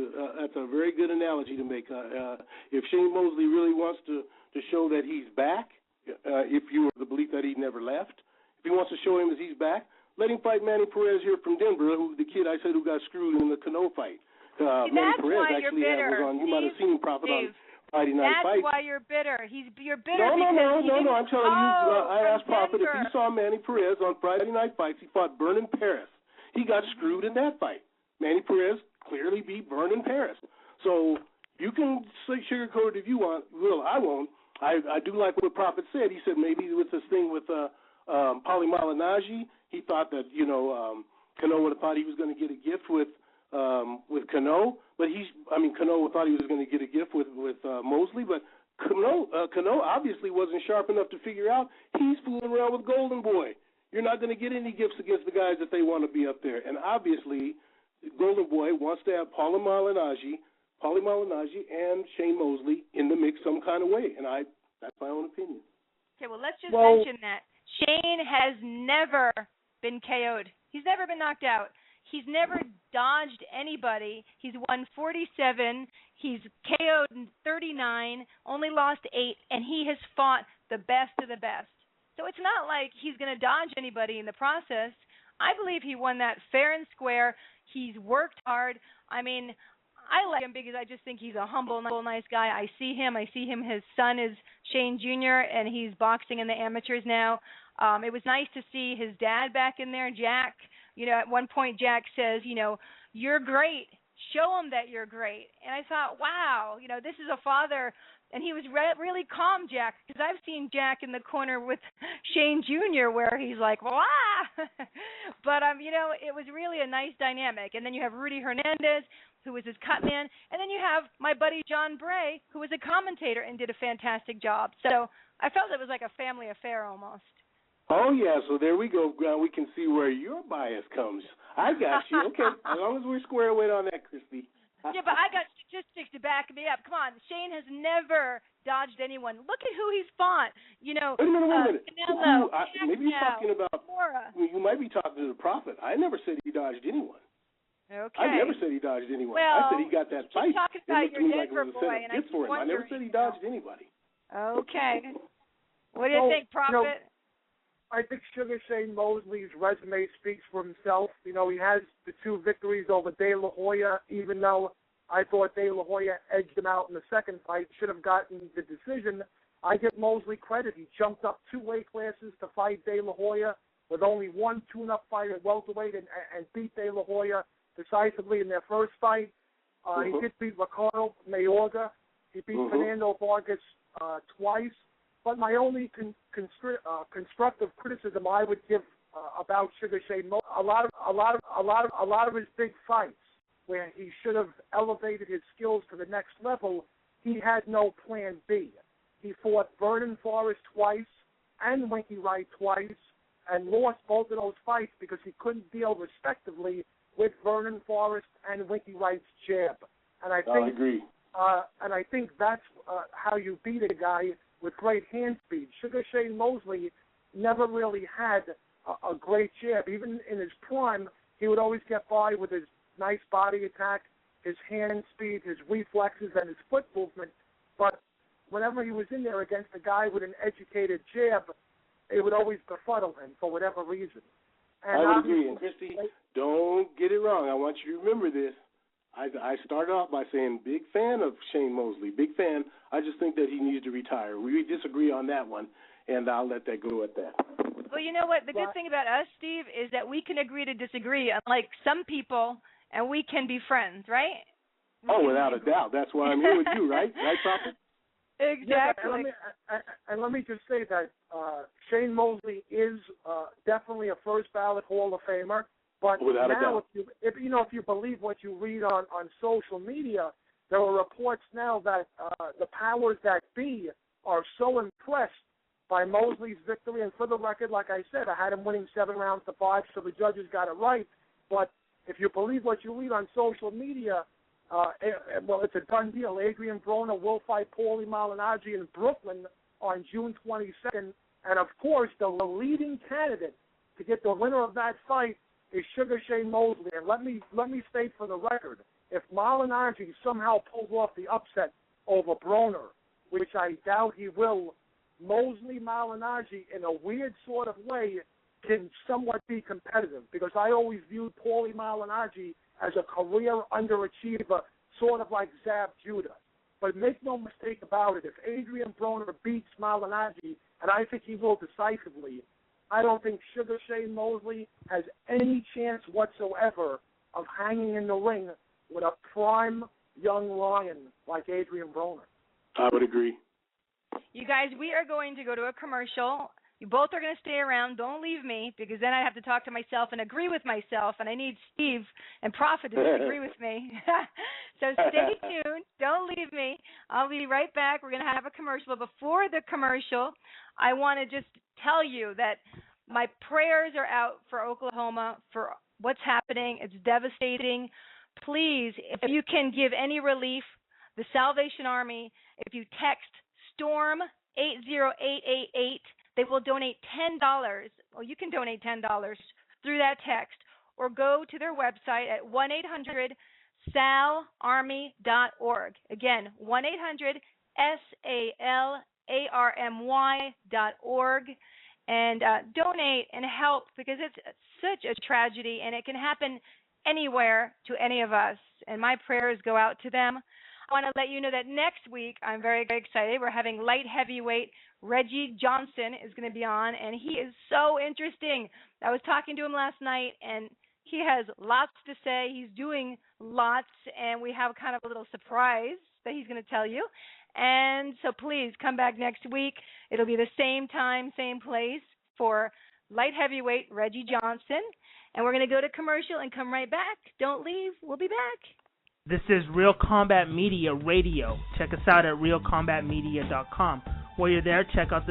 a very good analogy to make. If Shane Mosley really wants to show that he's back, if you were of the belief that he never left, if he wants to show him as he's back, let him fight Manny Perez here from Denver, who the kid I said who got screwed in the Cano fight. Manny Perez actually was on. You might have seen Prophet on Friday Night Fights. That's why you're bitter. You're bitter. No. I'm telling you. I asked Prophet if he saw Manny Perez on Friday Night Fights. He fought Vernon Paris. He got screwed in that fight. Manny Perez clearly beat Vernon Paris. So you can sugarcoat it if you want. Well, I won't. I do like what Prophet said. He said maybe with this thing with Paulie Malignaggi, he thought that Cano would have thought he was going to get a gift with Cano, but Cano thought he was going to get a gift with Mosley, but Cano obviously wasn't sharp enough to figure out he's fooling around with Golden Boy. You're not going to get any gifts against the guys that they want to be up there, and obviously Golden Boy wants to have Paulie Malignaggi, and Shane Mosley in the mix some kind of way, and that's my own opinion. Okay, well, let's just mention that Shane has never been KO'd. He's never been knocked out. He's never dodged anybody. He's won 47. He's KO'd 39, only lost 8, and he has fought the best of the best. So it's not like he's going to dodge anybody in the process. I believe he won that fair and square. He's worked hard. I mean, I like him because I just think he's a humble, nice guy. I see him. His son is Shane Jr., and he's boxing in the amateurs now. It was nice to see his dad back in there, Jack. At one point Jack says, you're great. Show him that you're great. And I thought, wow, this is a father. And he was really calm, Jack, because I've seen Jack in the corner with Shane Jr. where he's like, wah! But, it was really a nice dynamic. And then you have Rudy Hernandez, who was his cut man. And then you have my buddy John Bray, who was a commentator and did a fantastic job. So I felt it was like a family affair almost. Oh, yeah, so there we go. We can see where your bias comes. I got you. Okay, as long as we're square away on that, Krysti. Yeah, but I got statistics to back me up. Come on, Shane has never dodged anyone. Look at who he's fought. You know, wait a minute. Canelo, maybe you're talking about, Mora. You might be talking to the prophet. I never said he dodged anyone. Okay. I never said he dodged anyone. Well, I said he got that fight. Talking It about looked to your me like it Denver was a boy, setup and gift for him. I never said he dodged anybody. Okay. What do you think, prophet? I think Sugar Shane Mosley's resume speaks for himself. You know, he has the 2 victories over De La Hoya, even though I thought De La Hoya edged him out in the second fight, should have gotten the decision. I give Mosley credit. He jumped up 2 weight classes to fight De La Hoya with only 1 tune-up fight at welterweight and beat De La Hoya decisively in their first fight. He did beat Ricardo Mayorga. He beat Fernando Vargas twice. But my only constructive criticism I would give about Sugar Shane Mosley, a lot of his big fights where he should have elevated his skills to the next level, he had no plan B. He fought Vernon Forrest twice and Winky Wright twice and lost both of those fights because he couldn't deal respectively with Vernon Forrest and Winky Wright's jab. And I think, I agree. And I think that's how you beat a guy with great hand speed. Sugar Shane Mosley never really had a great jab. Even in his prime, he would always get by with his nice body attack, his hand speed, his reflexes, and his foot movement. But whenever he was in there against a guy with an educated jab, it would always befuddle him for whatever reason. And I would agree. And Krysti, don't get it wrong. I want you to remember this. I started off by saying big fan of Shane Mosley, big fan. I just think that he needs to retire. We disagree on that one, and I'll let that go at that. Well, you know what? The good thing about us, Steve, is that we can agree to disagree, unlike some people, and we can be friends, right? Without a doubt. That's why I'm here with you, right? Right, Prophet? Exactly. Yeah, and let me just say that Shane Mosley is definitely a first ballot Hall of Famer. But without now, if you believe what you read on social media, there are reports now that the powers that be are so impressed by Mosley's victory. And for the record, like I said, I had him winning 7-5, so the judges got it right. But if you believe what you read on social media, it's a done deal. Adrian Broner will fight Paulie Malignaggi in Brooklyn on June 22nd. And, of course, the leading candidate to get the winner of that fight is Sugar Shane Mosley. And let me state for the record, if Malignaggi somehow pulls off the upset over Broner, which I doubt he will, Mosley Malignaggi, in a weird sort of way, can somewhat be competitive, because I always viewed Paulie Malignaggi as a career underachiever, sort of like Zab Judah. But make no mistake about it, if Adrian Broner beats Malignaggi, and I think he will decisively, I don't think Sugar Shane Mosley has any chance whatsoever of hanging in the ring with a prime young lion like Adrian Broner. I would agree. You guys, we are going to go to a commercial. You both are going to stay around. Don't leave me, because then I have to talk to myself and agree with myself, and I need Steve and Prophet to disagree with me. So stay tuned. Don't leave me. I'll be right back. We're going to have a commercial. But before the commercial, I want to just tell you that my prayers are out for Oklahoma, for what's happening. It's devastating. Please, if you can give any relief, the Salvation Army, if you text STORM 80888, they will donate $10. Well, you can donate $10 through that text, or go to their website at 1-800-SALARMY.org. Again, 1-800-SALARMY.org, and donate and help, because it's such a tragedy, and it can happen anywhere to any of us, and my prayers go out to them. I want to let you know that next week, I'm very, very excited. We're having light heavyweight Reggie Johnson is going to be on, and he is so interesting. I was talking to him last night, and he has lots to say. He's doing lots, and we have kind of a little surprise that he's going to tell you. And so please come back next week. It'll be the same time, same place for light heavyweight Reggie Johnson. And we're going to go to commercial and come right back. Don't leave. We'll be back. This is Real Combat Media Radio. Check us out at realcombatmedia.com. While you're there, check out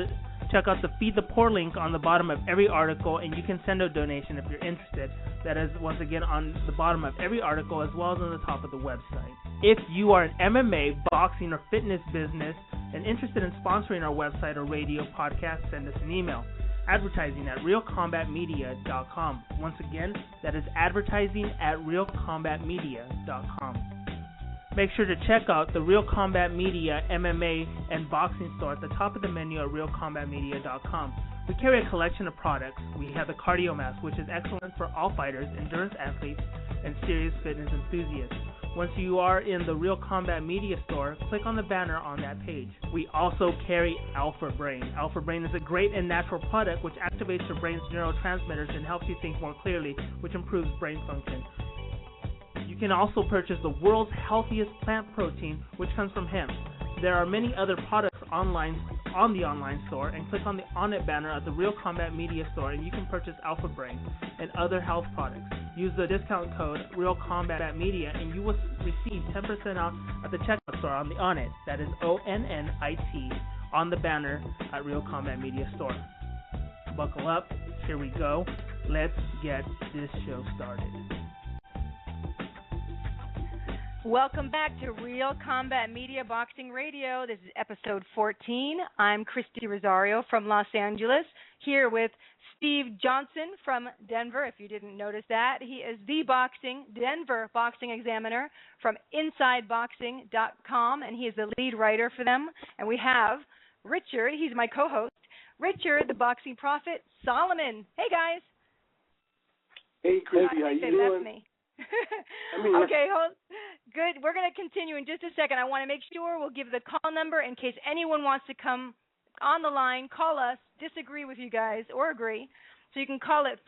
Check out the Feed the Poor link on the bottom of every article, and you can send a donation if you're interested. That is, once again, on the bottom of every article as well as on the top of the website. If you are an MMA, boxing, or fitness business and interested in sponsoring our website or radio podcast, send us an email. Advertising at realcombatmedia.com. Once again, that is advertising at realcombatmedia.com. Make sure to check out the Real Combat Media MMA and boxing store at the top of the menu at realcombatmedia.com. We carry a collection of products. We have the Cardio Mask, which is excellent for all fighters, endurance athletes, and serious fitness enthusiasts. Once you are in the Real Combat Media store, click on the banner on that page. We also carry Alpha Brain. Alpha Brain is a great and natural product which activates your brain's neurotransmitters and helps you think more clearly, which improves brain function. You can also purchase the world's healthiest plant protein, which comes from hemp. There are many other products online on the online store, and click on the On It banner at the Real Combat Media store, and you can purchase Alpha Brain and other health products. Use the discount code Real Combat Media, and you will receive 10% off at the checkout store on the On It. That is ONNIT on the banner at Real Combat Media store. Buckle up. Here we go. Let's get this show started. Welcome back to Real Combat Media Boxing Radio. This is episode 14. I'm Krysti Rosario from Los Angeles, here with Steve Johnson from Denver, if you didn't notice that. He is the Denver Boxing Examiner from InsideBoxing.com, and he is the lead writer for them. And we have Richard, he's my co-host, Richard, the Boxing Prophet Solomon. Hey, guys. Hey, Krysti, how you doing? That's me. Okay, good. We're going to continue in just a second. I want to make sure we'll give the call number in case anyone wants to come on the line, call us, disagree with you guys, or agree. So you can call at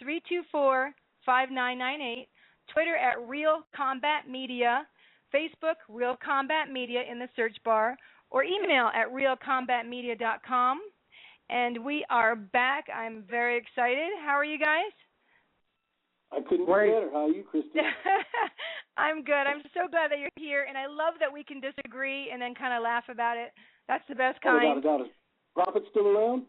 347-324-5998, Twitter at Real Combat Media, Facebook, Real Combat Media in the search bar, or email at realcombatmedia.com. And we are back. I'm very excited. How are you guys? I couldn't be better. How are you, Krysti? I'm good. I'm so glad that you're here, and I love that we can disagree and then kind of laugh about it. That's the best kind. Without a doubt. Is Prophet still around?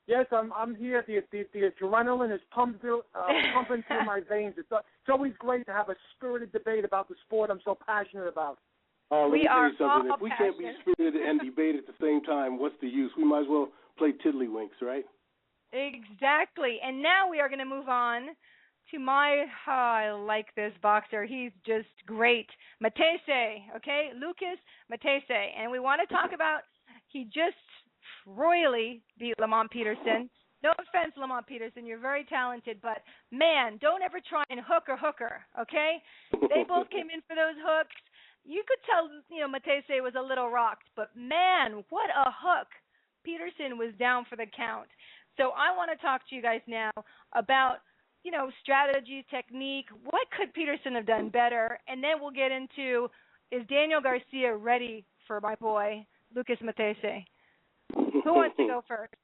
Yes, I'm here. The adrenaline is pumping through my veins. It's always great to have a spirited debate about the sport I'm so passionate about. We are all If we can't be spirited and debate at the same time, what's the use? We might as well play tiddlywinks, right? Exactly. And now we are going to move on to I like this boxer. He's just great. Matese, okay? Lucas Matese. And we want to talk about, he just royally beat Lamont Peterson. No offense, Lamont Peterson. You're very talented, but, man, don't ever try and hook a hooker, okay? They both came in for those hooks. You could tell, Matese was a little rocked, but, man, what a hook. Peterson was down for the count. So I want to talk to you guys now about strategy, technique. What could Peterson have done better? And then we'll get into, is Daniel Garcia ready for my boy, Lucas Matese? Who wants to go first?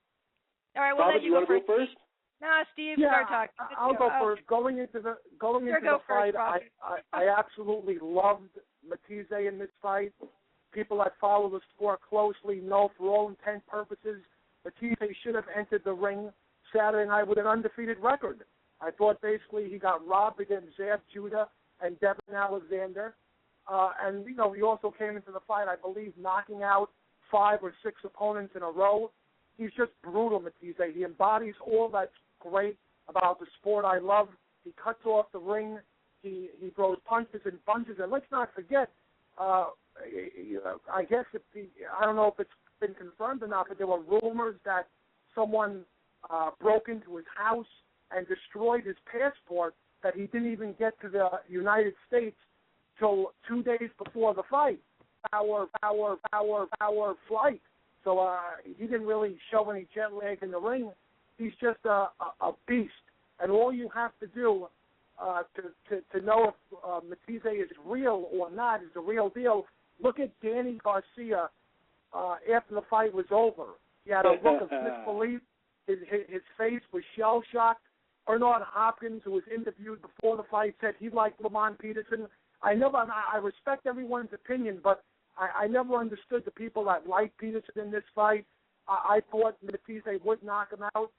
All right, we'll let you go first. Nah, Steve, start talking. I'll go first. Going into the fight, I absolutely loved Matese in this fight. People that follow the sport closely know, for all intent purposes, Matese should have entered the ring Saturday night with an undefeated record. I thought basically he got robbed against Zab Judah and Devin Alexander. And, he also came into the fight, I believe, knocking out 5 or 6 opponents in a row. He's just brutal, Matese. He embodies all that's great about the sport I love. He cuts off the ring. He throws punches and bunches. And let's not forget, I guess, I don't know if it's been confirmed or not, but there were rumors that someone broke into his house and destroyed his passport, that he didn't even get to the United States till 2 days before the fight. Hour flight. So he didn't really show any jet lag in the ring. He's just a beast. And all you have to do to know if Matese is real or not, is the real deal, look at Danny Garcia after the fight was over. He had a look of disbelief. His face was shell-shocked. Bernard Hopkins, who was interviewed before the fight, said he liked Lamont Peterson. I respect everyone's opinion, but I never understood the people that liked Peterson in this fight. I thought Matisse would knock him out.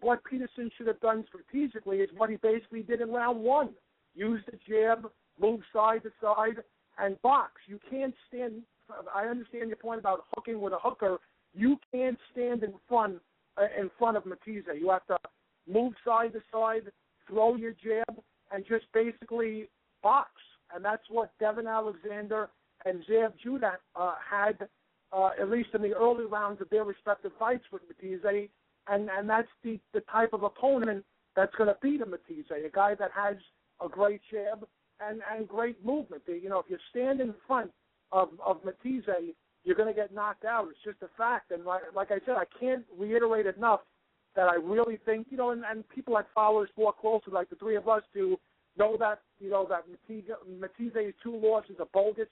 What Peterson should have done strategically is what he basically did in round one. Use the jab, move side to side, and box. You can't stand – I understand your point about hooking with a hooker. You can't stand in front of Matisse. You have to move side to side, throw your jab, and just basically box. And that's what Devin Alexander and Zev Judah had, at least in the early rounds of their respective fights with Matisse. And that's the type of opponent that's going to beat a Matisse, a guy that has a great jab and great movement. If you stand in front of Matisse, you're going to get knocked out. It's just a fact. And like I said, I can't reiterate enough that I really think, and people that follow us more closely, like the three of us do, know that, that Matisse's 2 losses are bogus.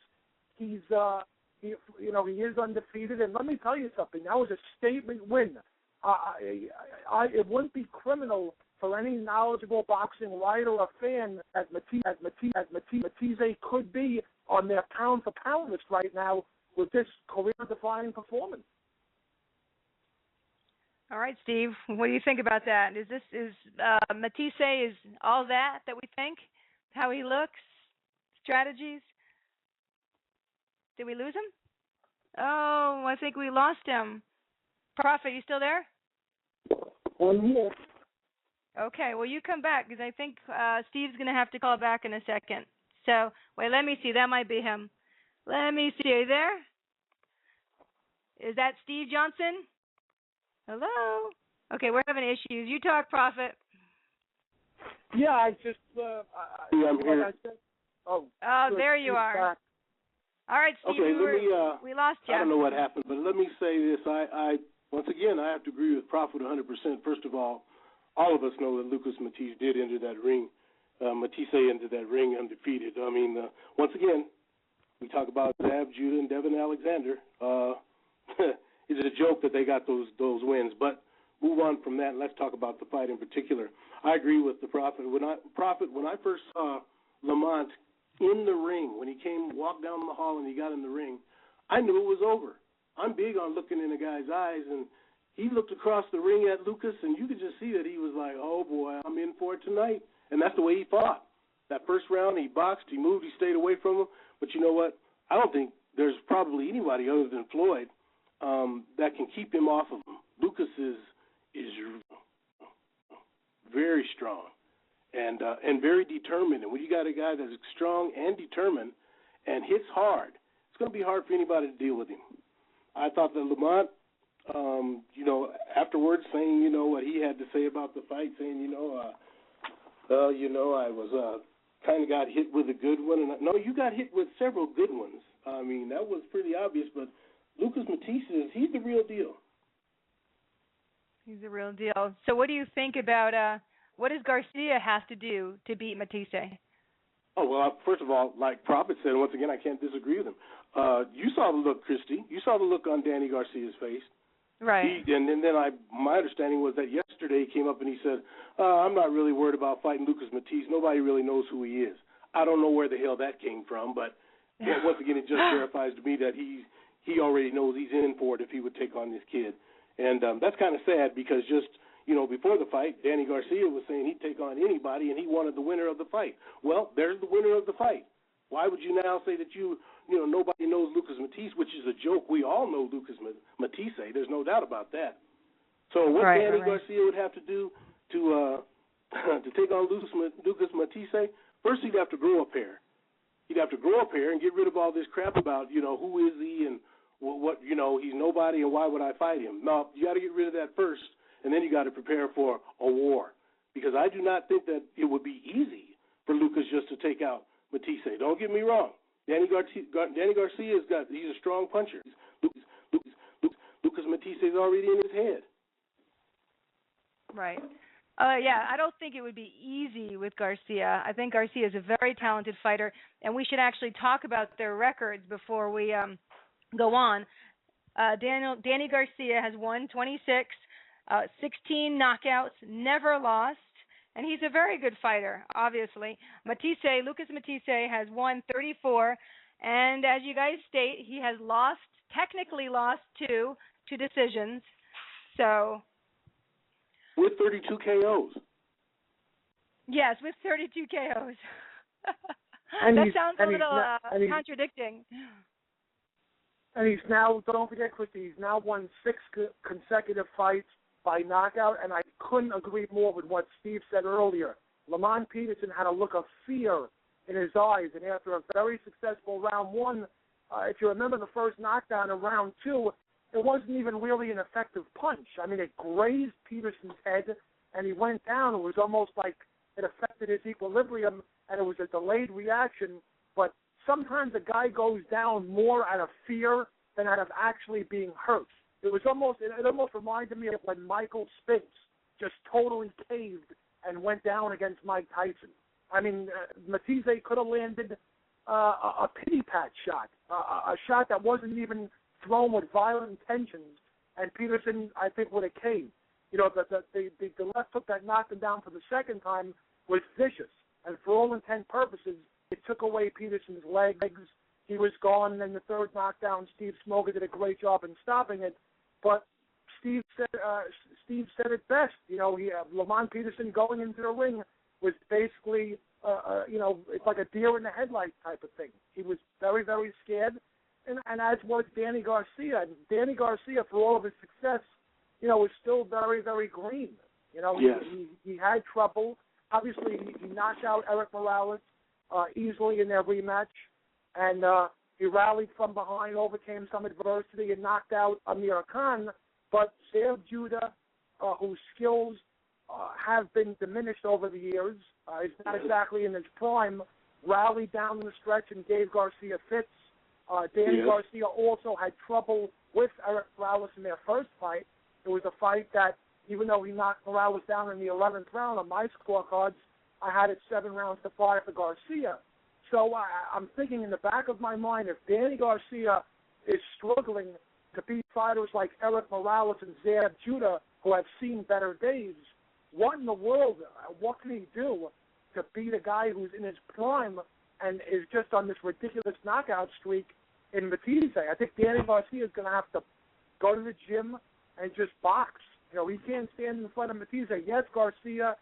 He is undefeated. And let me tell you something. That was a statement win. It wouldn't be criminal for any knowledgeable boxing writer or fan as Matisse could be on their pound-for-pound list right now with this career-defining performance. All right, Steve, what do you think about that? Is Matisse is all that we think? How he looks? Strategies? Did we lose him? Oh, I think we lost him. Prophet, you still there? I'm here. Okay, well, you come back because I think Steve's going to have to call back in a second. So, wait, let me see. That might be him. Let me see. Are you there? Is that Steve Johnson? Hello? Okay, we're having issues. You talk, Prophet. Yeah, I just, I'm here. I said, there you are. Back. All right, Steve, okay, we lost you. I don't know what happened, but let me say this. I once again, I have to agree with Prophet 100%. First of all of us know that Lucas Matisse did enter that ring. Matisse entered that ring undefeated. I mean, once again, we talk about Zev Judah and Devin Alexander. Is it a joke that they got those wins? But move on from that and let's talk about the fight in particular. I agree with the Prophet. When I first saw Lamont in the ring, when he walked down the hall and he got in the ring, I knew it was over. I'm big on looking in a guy's eyes, and he looked across the ring at Lucas, and you could just see that he was like, oh, boy, I'm in for it tonight. And that's the way he fought. That first round, he boxed, he moved, he stayed away from him. But you know what? I don't think there's probably anybody other than Floyd that can keep him off of him. Lucas is very strong and very determined. And when you got a guy that's strong and determined and hits hard, it's going to be hard for anybody to deal with him. I thought that Lamont, afterwards saying, what he had to say about the fight, saying, I was kind of got hit with a good one. And no, you got hit with several good ones. I mean, that was pretty obvious. But Lucas Matisse, he's the real deal. He's the real deal. So what do you think about what does Garcia have to do to beat Matisse? Oh, well, first of all, like Prophet said, once again, I can't disagree with him. You saw the look, Krysti. You saw the look on Danny Garcia's face. Right. My understanding was that yesterday he came up and he said, I'm not really worried about fighting Lucas Matisse. Nobody really knows who he is. I don't know where the hell that came from, but once again, it just verifies to me that he already knows he's in for it if he would take on this kid. And that's kind of sad because just, before the fight, Danny Garcia was saying he'd take on anybody and he wanted the winner of the fight. Well, there's the winner of the fight. Why would you now say that nobody knows Lucas Matisse, which is a joke? We all know Lucas Matisse. There's no doubt about that. So what Danny Garcia would have to do to take on Lucas Matisse, first he'd have to grow a pair. He'd have to grow a pair and get rid of all this crap about, who is he and what he's nobody and why would I fight him? No, you got to get rid of that first, and then you got to prepare for a war. Because I do not think that it would be easy for Lucas just to take out Matisse. Don't get me wrong. Danny Garcia he's a strong puncher. Lucas Matisse is already in his head. Right. I don't think it would be easy with Garcia. I think Garcia is a very talented fighter, and we should actually talk about their records before we go on. Danny Garcia has won 26, 16 knockouts, never lost. And he's a very good fighter, obviously. Lucas Matisse has won 34. And as you guys state, he has technically lost 2, to decisions. So with 32 KOs. Yes, with 32 KOs. And that sounds a little contradicting. And he's now, don't forget, Krysti, he's now won 6 consecutive fights by knockout, and I couldn't agree more with what Steve said earlier. Lamont Peterson had a look of fear in his eyes, and after a very successful round 1, if you remember the first knockdown in round 2, it wasn't even really an effective punch. I mean, it grazed Peterson's head, and he went down. It was almost like it affected his equilibrium, and it was a delayed reaction. But sometimes a guy goes down more out of fear than out of actually being hurt. It almost reminded me of when Michael Spinks just totally caved and went down against Mike Tyson. I mean, Matisse could have landed a pity pat shot, a shot that wasn't even thrown with violent intentions, and Peterson, I think, would have caved. You know, the left hook that knocked him down for the second time was vicious, and for all intent purposes, it took away Peterson's legs. He was gone, and then the third knockdown, Steve Smoger did a great job in stopping it. But Steve said it best. You know, Lamont Peterson going into the ring was basically, it's like a deer in the headlights type of thing. He was very, very scared, and as was Danny Garcia. And Danny Garcia, for all of his success, you know, was still very, very green. You know, yes. he had trouble. Obviously, he knocked out Eric Morales easily in their rematch, and he rallied from behind, overcame some adversity, and knocked out Amir Khan. But Zab Judah, whose skills have been diminished over the years, is not exactly in his prime, rallied down the stretch and gave Garcia fits. Danny Garcia also had trouble with Eric Morales in their first fight. It was a fight that, even though he knocked Morales down in the 11th round on my scorecards, I had it 7 rounds to 5 for Garcia. So I'm thinking in the back of my mind, if Danny Garcia is struggling to beat fighters like Eric Morales and Zab Judah, who have seen better days, what in the world, what can he do to beat a guy who's in his prime and is just on this ridiculous knockout streak in Matisse? I think Danny Garcia is going to have to go to the gym and just box. You know, he can't stand in front of Matisse. Yes, Garcia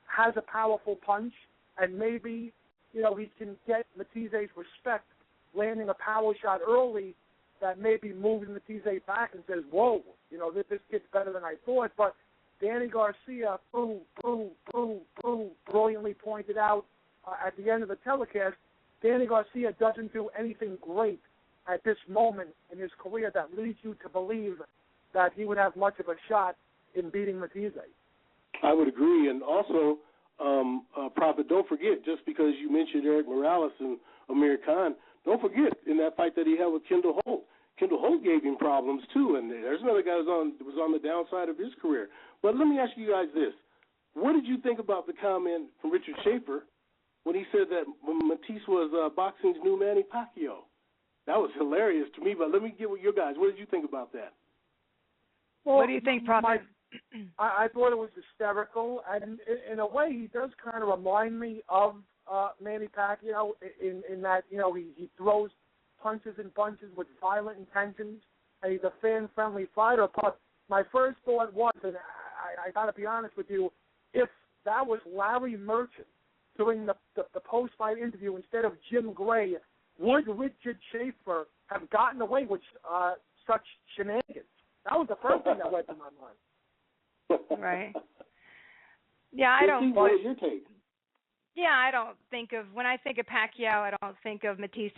has a powerful punch, and maybe, you know, he can get Matisse's respect landing a power shot early that maybe moves Matisse back and says, whoa, you know, this kid's better than I thought. But Danny Garcia, brilliantly pointed out at the end of the telecast, Danny Garcia doesn't do anything great at this moment in his career that leads you to believe that he would have much of a shot in beating Matisse. I would agree. And also, Prophet, don't forget, just because you mentioned Eric Morales and Amir Khan, don't forget in that fight that he had with Kendall Holt. Kendall Holt gave him problems, too, and there's another guy who was on the downside of his career. But let me ask you guys this. What did you think about the comment from Richard Schaefer when he said that Matisse was boxing's new Manny Pacquiao? That was hilarious to me, but let me get with your guys. What did you think about that? Well, what do you think, Prophet? I thought it was hysterical, and in a way, he does kind of remind me of Manny Pacquiao in that, you know, he throws punches and punches with violent intentions, and he's a fan-friendly fighter. But my first thought was, and I got to be honest with you, if that was Larry Merchant doing the post-fight interview instead of Jim Gray, would Richard Schaefer have gotten away with such shenanigans? That was the first thing that went through my mind. Right. Yeah, I don't. What is your take? Yeah, I don't think of, when I think of Pacquiao, I don't think of Matisse.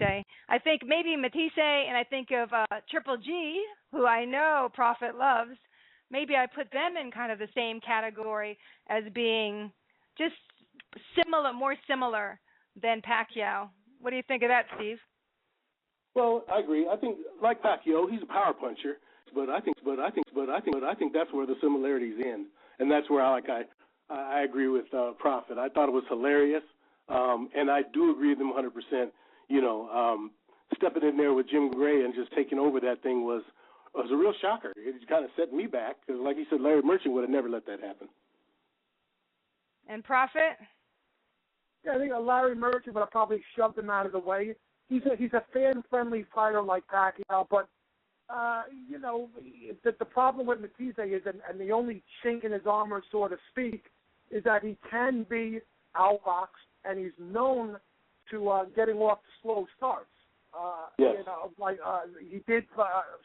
I think maybe Matisse, and I think of Triple G, who I know Prophet loves. Maybe I put them in kind of the same category as being just similar, more similar than Pacquiao. What do you think of that, Steve? Well, I agree. I think, like Pacquiao, he's a power puncher, but I think that's where the similarities end, and that's where I agree with Prophet. I thought it was hilarious, and I do agree with him 100%. You know, stepping in there with Jim Gray and just taking over that thing was a real shocker. It kind of set me back because, like you said, Larry Merchant would have never let that happen. And Prophet? Yeah, I think Larry Merchant would have probably shoved him out of the way. He's a fan-friendly fighter like Pacquiao, but the problem with Matisse is, and the only chink in his armor, so to speak, is that he can be outboxed, and he's known to getting off to slow starts. Yes. He did.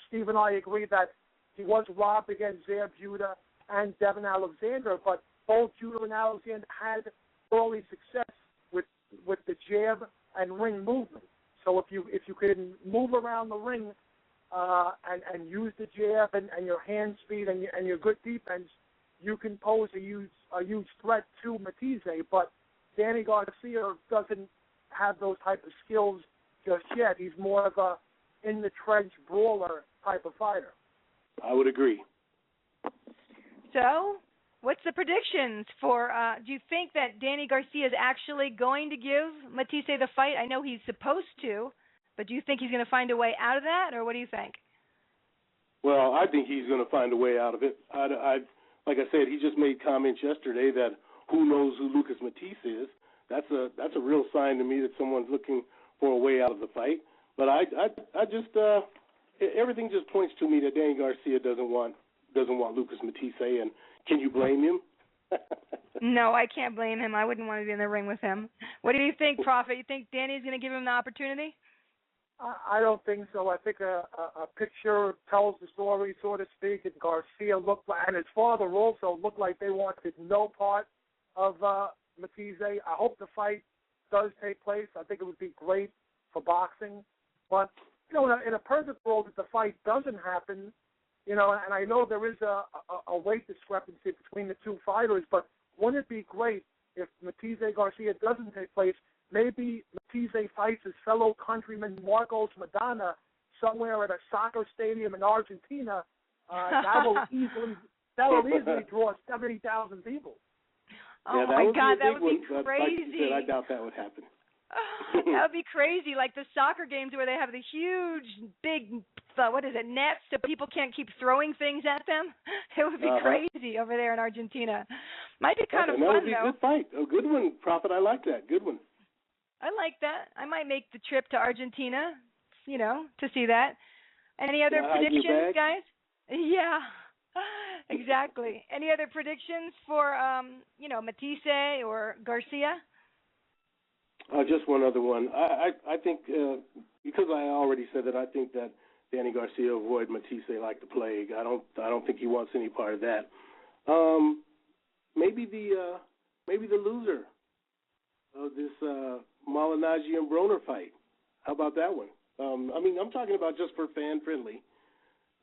Steve and I agree that he was robbed against Zaire Buda and Devin Alexander, but both Judah and Alexander had early success with the jab and ring movement. So if you can move around the ring and use the jab and your hand speed and your good defense, you can pose a huge threat to Matisse. But Danny Garcia doesn't have those type of skills just yet. He's more of a in the trench brawler type of fighter. I would agree. So, what's the predictions for? Do you think that Danny Garcia is actually going to give Matisse the fight? I know he's supposed to, but do you think he's going to find a way out of that, or what do you think? Well, I think he's going to find a way out of it. Like I said, he just made comments yesterday that who knows who Lucas Matisse is. That's a real sign to me that someone's looking for a way out of the fight. But I just everything just points to me that Danny Garcia doesn't want Lucas Matisse, and can you blame him? No, I can't blame him. I wouldn't want to be in the ring with him. What do you think, Prophet? You think Danny's going to give him the opportunity? I don't think so. I think a picture tells the story, so to speak, and Garcia looked like, and his father also looked like they wanted no part of Matisse. I hope the fight does take place. I think it would be great for boxing. But, in a perfect world, if the fight doesn't happen, and I know there is a weight discrepancy between the two fighters, but wouldn't it be great if Matisse Garcia doesn't take place? Maybe Matisse fights his fellow countryman Marcos Madonna somewhere at a soccer stadium in Argentina. That will easily draw 70,000 people. Oh my God, that would be crazy. Like you said, I doubt that would happen. That would be crazy, like the soccer games where they have the huge, big, nets so people can't keep throwing things at them. It would be crazy over there in Argentina. Might be kind of fun, though. That would be a good fight. A good one, Prophet. I like that. Good one. I like that. I might make the trip to Argentina, to see that. Any other predictions, guys? Yeah, exactly. Any other predictions for, Matisse or Garcia? Just one other one. I think, because I already said that, I think that Danny Garcia will avoid Matisse like the plague. I don't think he wants any part of that. Maybe the loser of this Malignaggi and Broner fight. How about that one? I'm talking about just for fan friendly.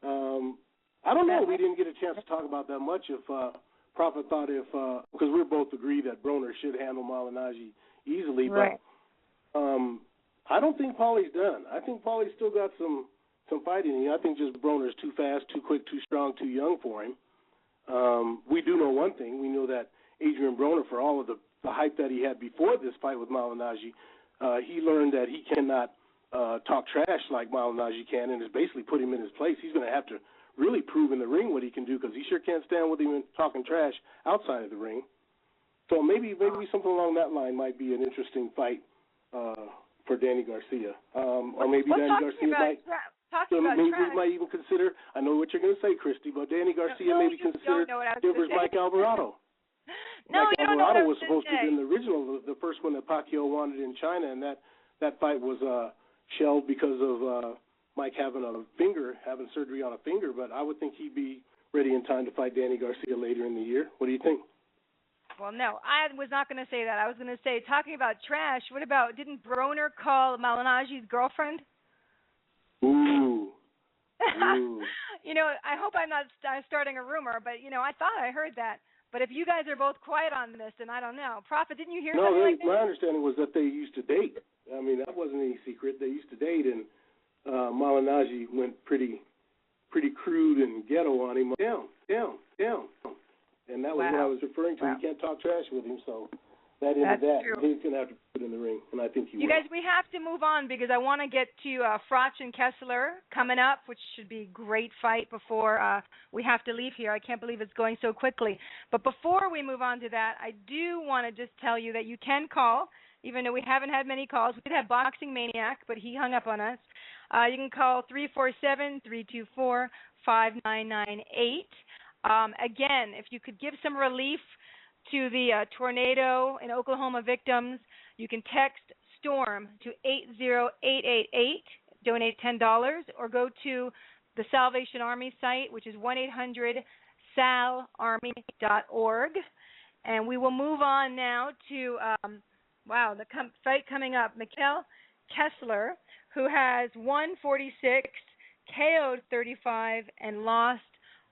I don't know. We didn't get a chance to talk about that much. If Prophet thought because we both agree that Broner should handle Malignaggi easily, right. But I don't think Paulie's done. I think Paulie's still got some fighting in him. I think just Broner's too fast, too quick, too strong, too young for him. We do know one thing. We know that Adrian Broner, for all of the hype that he had before this fight with Malignaggi, he learned that he cannot talk trash like Malignaggi can, and has basically put him in his place. He's going to have to really prove in the ring what he can do, because he sure can't stand with him talking trash outside of the ring. So maybe something along that line might be an interesting fight for Danny Garcia. Or maybe Danny Garcia might even consider, I know what you're going to say, Krysti, but Danny Garcia maybe consider Denver's Mike Alvarado. Mike Alvarado was supposed to be in the original, the first one that Pacquiao wanted in China, and that fight was shelved because of Mike having surgery on a finger, but I would think he'd be ready in time to fight Danny Garcia later in the year. What do you think? Well, no, I was not going to say that. I was going to say, talking about trash, what about, didn't Broner call Malignaggi's girlfriend? Ooh. I hope I'm not starting a rumor, but, I thought I heard that. But if you guys are both quiet on this, then I don't know. Prophet, didn't you hear something like that? My understanding was that they used to date. That wasn't any secret. They used to date, and Malignaggi went pretty crude and ghetto on him. Down. And that was what I was referring to. Wow. You can't talk trash with him, so that ended that. True. He's going to have to put it in the ring, and I think he will. You guys, we have to move on because I want to get to Froch and Kessler coming up, which should be a great fight before we have to leave here. I can't believe it's going so quickly. But before we move on to that, I do want to just tell you that you can call even though we haven't had many calls. We did have Boxing Maniac, but he hung up on us. You can call 347-324-5998. Again, if you could give some relief to the tornado in Oklahoma victims, you can text STORM to 80888, donate $10, or go to the Salvation Army site, which is 1-800-SALArmy.org. And we will move on now to, the fight coming up. Mikhail Kessler, who has won 46, KO'd 35, and lost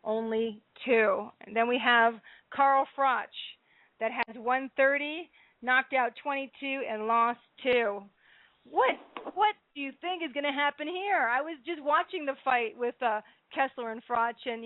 only 2. And then we have Carl Froch that has won 30, knocked out 22, and lost 2. What do you think is going to happen here? I was just watching the fight with Kessler and Froch, and,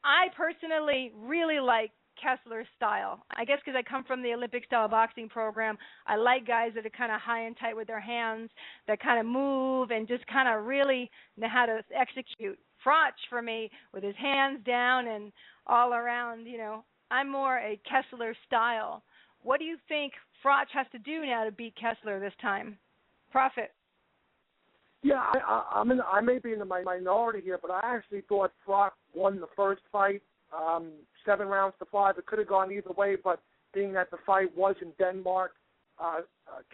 I personally really like Kessler's style. I guess because I come from the Olympic-style boxing program, I like guys that are kind of high and tight with their hands, that kind of move and just kind of really know how to execute. Froch, for me, with his hands down and all around, I'm more a Kessler style. What do you think Froch has to do now to beat Kessler this time? Prophet. Yeah, I may be in the minority here, but I actually thought Froch won the first fight, 7 rounds to 5. It could have gone either way, but being that the fight was in Denmark,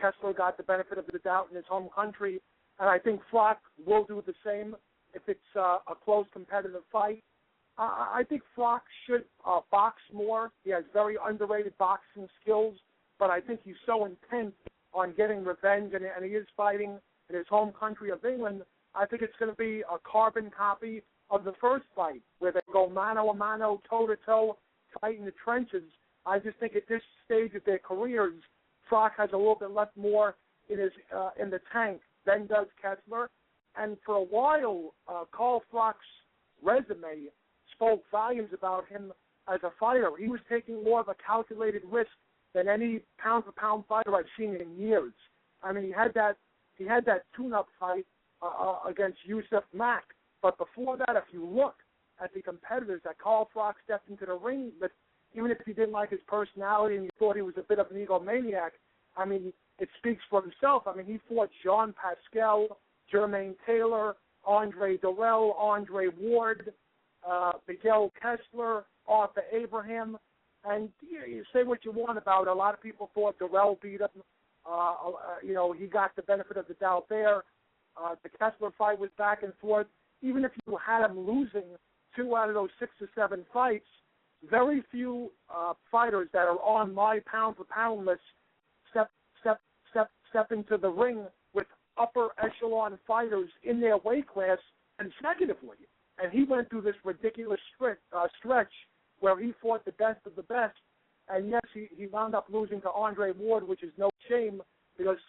Kessler got the benefit of the doubt in his home country, and I think Froch will do the same if it's a close competitive fight. I think Froch should box more. He has very underrated boxing skills, but I think he's so intent on getting revenge, and he is fighting in his home country of England. I think it's going to be a carbon copy of the first fight, where they go mano a mano, toe-to-toe, fight in the trenches. I just think at this stage of their careers, Froch has a little bit left more in the tank than does Kessler. And for a while, Carl Froch's resume spoke volumes about him as a fighter. He was taking more of a calculated risk than any pound-for-pound fighter I've seen in years. I mean, he had that tune-up fight against Yusuf Mack. But before that, if you look at the competitors that Carl Froch stepped into the ring with, even if you didn't like his personality and you thought he was a bit of an egomaniac, I mean, it speaks for himself. I mean, he fought Jean Pascal, Jermaine Taylor, Andre Durrell, Andre Ward, Miguel Kessler, Arthur Abraham. And you say what you want about it. A lot of people thought Durrell beat him. He got the benefit of the doubt there. The Kessler fight was back and forth. Even if you had him losing 2 out of those 6 or 7 fights, very few fighters that are on my pound-for-pound list step into the ring with upper echelon fighters in their weight class consecutively. And he went through this ridiculous stretch where he fought the best of the best. And yes, he wound up losing to Andre Ward, which is no shame because,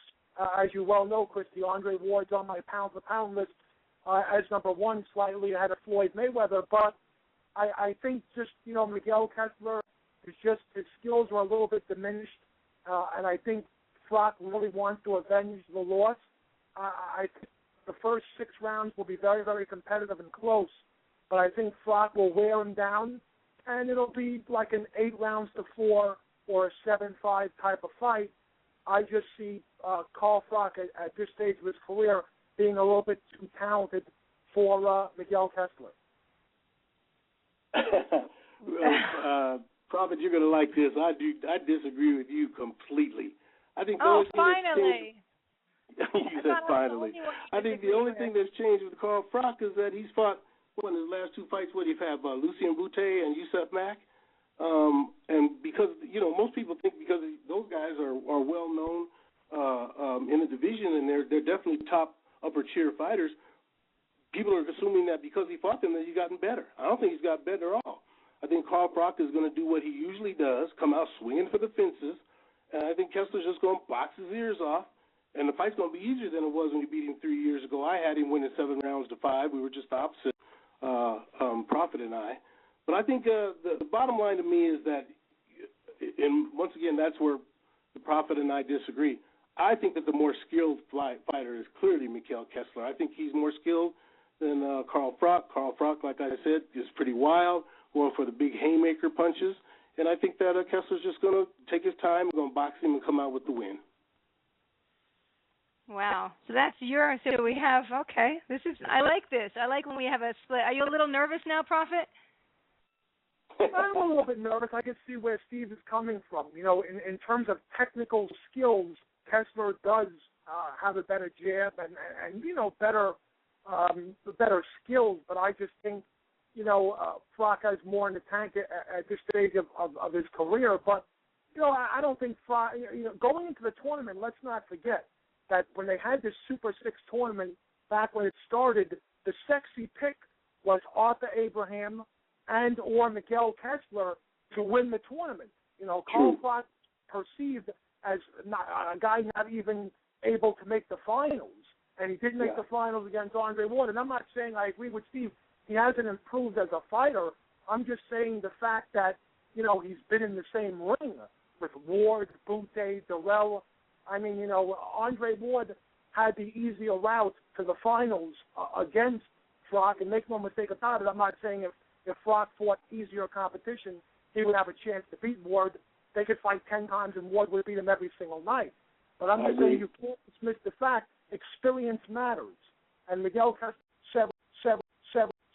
as you well know, Krysti, Andre Ward's on my pound-for-pound list as number 1, slightly ahead of Floyd Mayweather. But I think just, Miguel Kessler, his skills were a little bit diminished, and I think Froch really wants to avenge the loss. I think the first 6 rounds will be very, very competitive and close, but I think Froch will wear him down, and it'll be like an 8 rounds to 4 or a 7-5 type of fight. I just see Carl Froch at this stage of his career being a little bit too talented for Miguel Kessler. Prophet, you're going to like this. I disagree with you completely. I think finally. You said finally. I think the only thing that's changed with Carl Froch is that he's fought in his last 2 fights. What do you have? Lucien Boutte and Yusuf Mack. And because most people think because those guys are well known in the division and they're definitely top upper tier fighters, people are assuming that because he fought them that he's gotten better. I don't think he's got better at all. I think Carl Froch is going to do what he usually does, come out swinging for the fences, and I think Kessler's just going to box his ears off, and the fight's going to be easier than it was when he beat him 3 years ago. I had him winning 7 rounds to 5. We were just the opposite, Prophet and I. But I think the bottom line to me is that, and once again, that's where the Prophet and I disagree. I think that the more skilled fighter is clearly Miguel Kessler. I think he's more skilled than Carl Froch. Carl Froch, like I said, is pretty wild, going for the big haymaker punches. And I think that Kessler's just going to take his time, going to box him and come out with the win. Wow. So that's so we have, okay. I like this. I like when we have a split. Are you a little nervous now, Prophet? I'm a little bit nervous. I can see where Steve is coming from. In terms of technical skills, Kessler does have a better jab and better skills. But I just think, Froch has more in the tank at this stage of his career. But, I don't think Froch, going into the tournament, let's not forget that when they had this Super 6 tournament back when it started, the sexy pick was Arthur Abraham and or Miguel Kessler to win the tournament. Carl Froch perceived as a guy not even able to make the finals, and he didn't make the finals against Andre Ward. And I'm not saying I agree with Steve. He hasn't improved as a fighter. I'm just saying the fact that, he's been in the same ring with Ward, Bute, Durrell. I mean, Andre Ward had the easier route to the finals against Froch, and make no mistake about it, I'm not saying if Froch fought easier competition, he would have a chance to beat Ward. They could fight 10 times, and Ward would beat him every single night. But I'm just saying you can't dismiss the fact experience matters. And Miguel Kessler,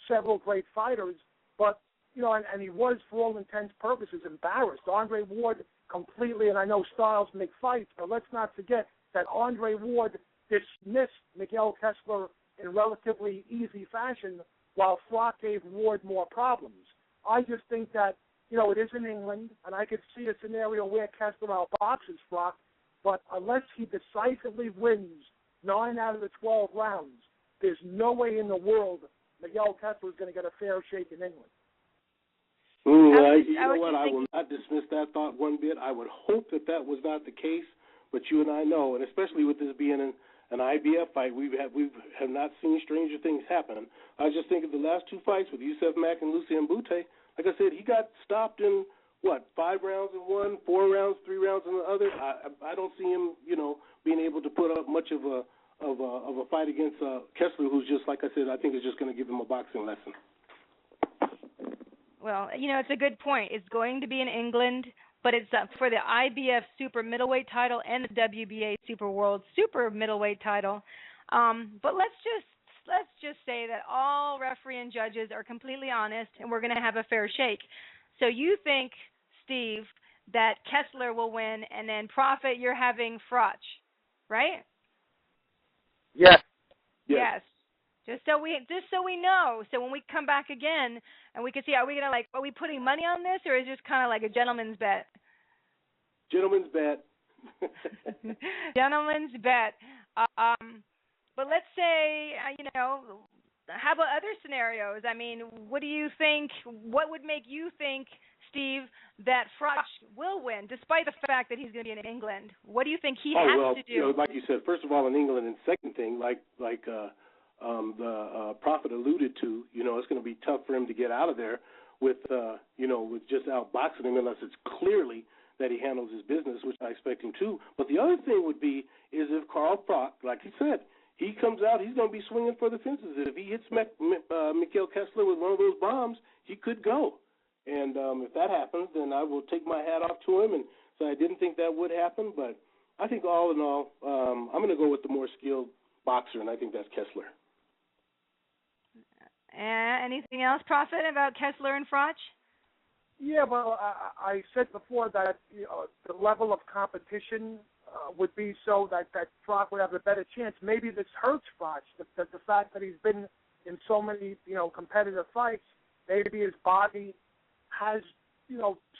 several great fighters, but, and he was, for all intents and purposes, embarrassed. Andre Ward completely, and I know styles make fights, but let's not forget that Andre Ward dismissed Miguel Kessler in relatively easy fashion, while Froch gave Ward more problems. I just think that, it is in England, and I could see a scenario where Kessler outboxes Froch, but unless he decisively wins 9 out of the 12 rounds, there's no way in the world Miguel Kessler is going to get a fair shake in England. You know what? I will not dismiss that thought one bit. I would hope that was not the case, but you and I know, and especially with this being an IBF fight, we have not seen stranger things happen. I was just thinking the last 2 fights with Yusef Mack and Lucien Bute, like I said, he got stopped in 5 rounds in one, 4 rounds, 3 rounds in the other. I don't see him, being able to put up much of a fight against Kessler, who's just, like I said, I think is just going to give him a boxing lesson. Well, it's a good point. It's going to be in England, but it's for the IBF super middleweight title and the WBA super world super middleweight title. But let's just say that all referee and judges are completely honest, and we're going to have a fair shake. So you think, Steve, that Kessler will win, and then Prophet, you're having Froch, right? Yes. Yes. Just so we know. So when we come back again, and we can see, are we putting money on this, or is this kind of like a gentleman's bet? Gentleman's bet. Gentleman's bet. But let's say, how about other scenarios? I mean, what do you think? What would make you think, Steve, that Froch will win, despite the fact that he's going to be in England? What do you think he has to do? Like you said, first of all, in England, and second thing, like the Prophet alluded to, it's going to be tough for him to get out of there with just outboxing him, unless it's clearly that he handles his business, which I expect him to. But the other thing would be is if Carl Froch, like he said, he comes out, he's going to be swinging for the fences. If he hits Miguel Kessler with one of those bombs, he could go. And if that happens, then I will take my hat off to him. And so I didn't think that would happen, but I think all in all, I'm going to go with the more skilled boxer, and I think that's Kessler. Anything else, Prophet, about Kessler and Froch? Yeah, well, I said before that the level of competition would be so that Froch would have a better chance. Maybe this hurts Froch, the fact that he's been in so many competitive fights. Maybe his body has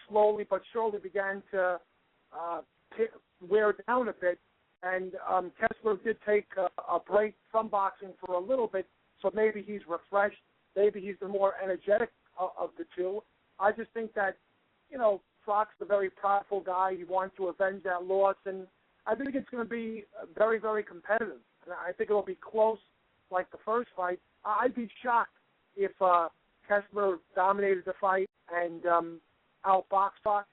slowly but surely began to wear down a bit. And Kessler did take a break from boxing for a little bit, so maybe he's refreshed. Maybe he's the more energetic of the two. I just think that, Froch's a very prideful guy. He wants to avenge that loss, and I think it's going to be very, very competitive. And I think it'll be close like the first fight. I'd be shocked if Kessler dominated the fight and outboxed Froch.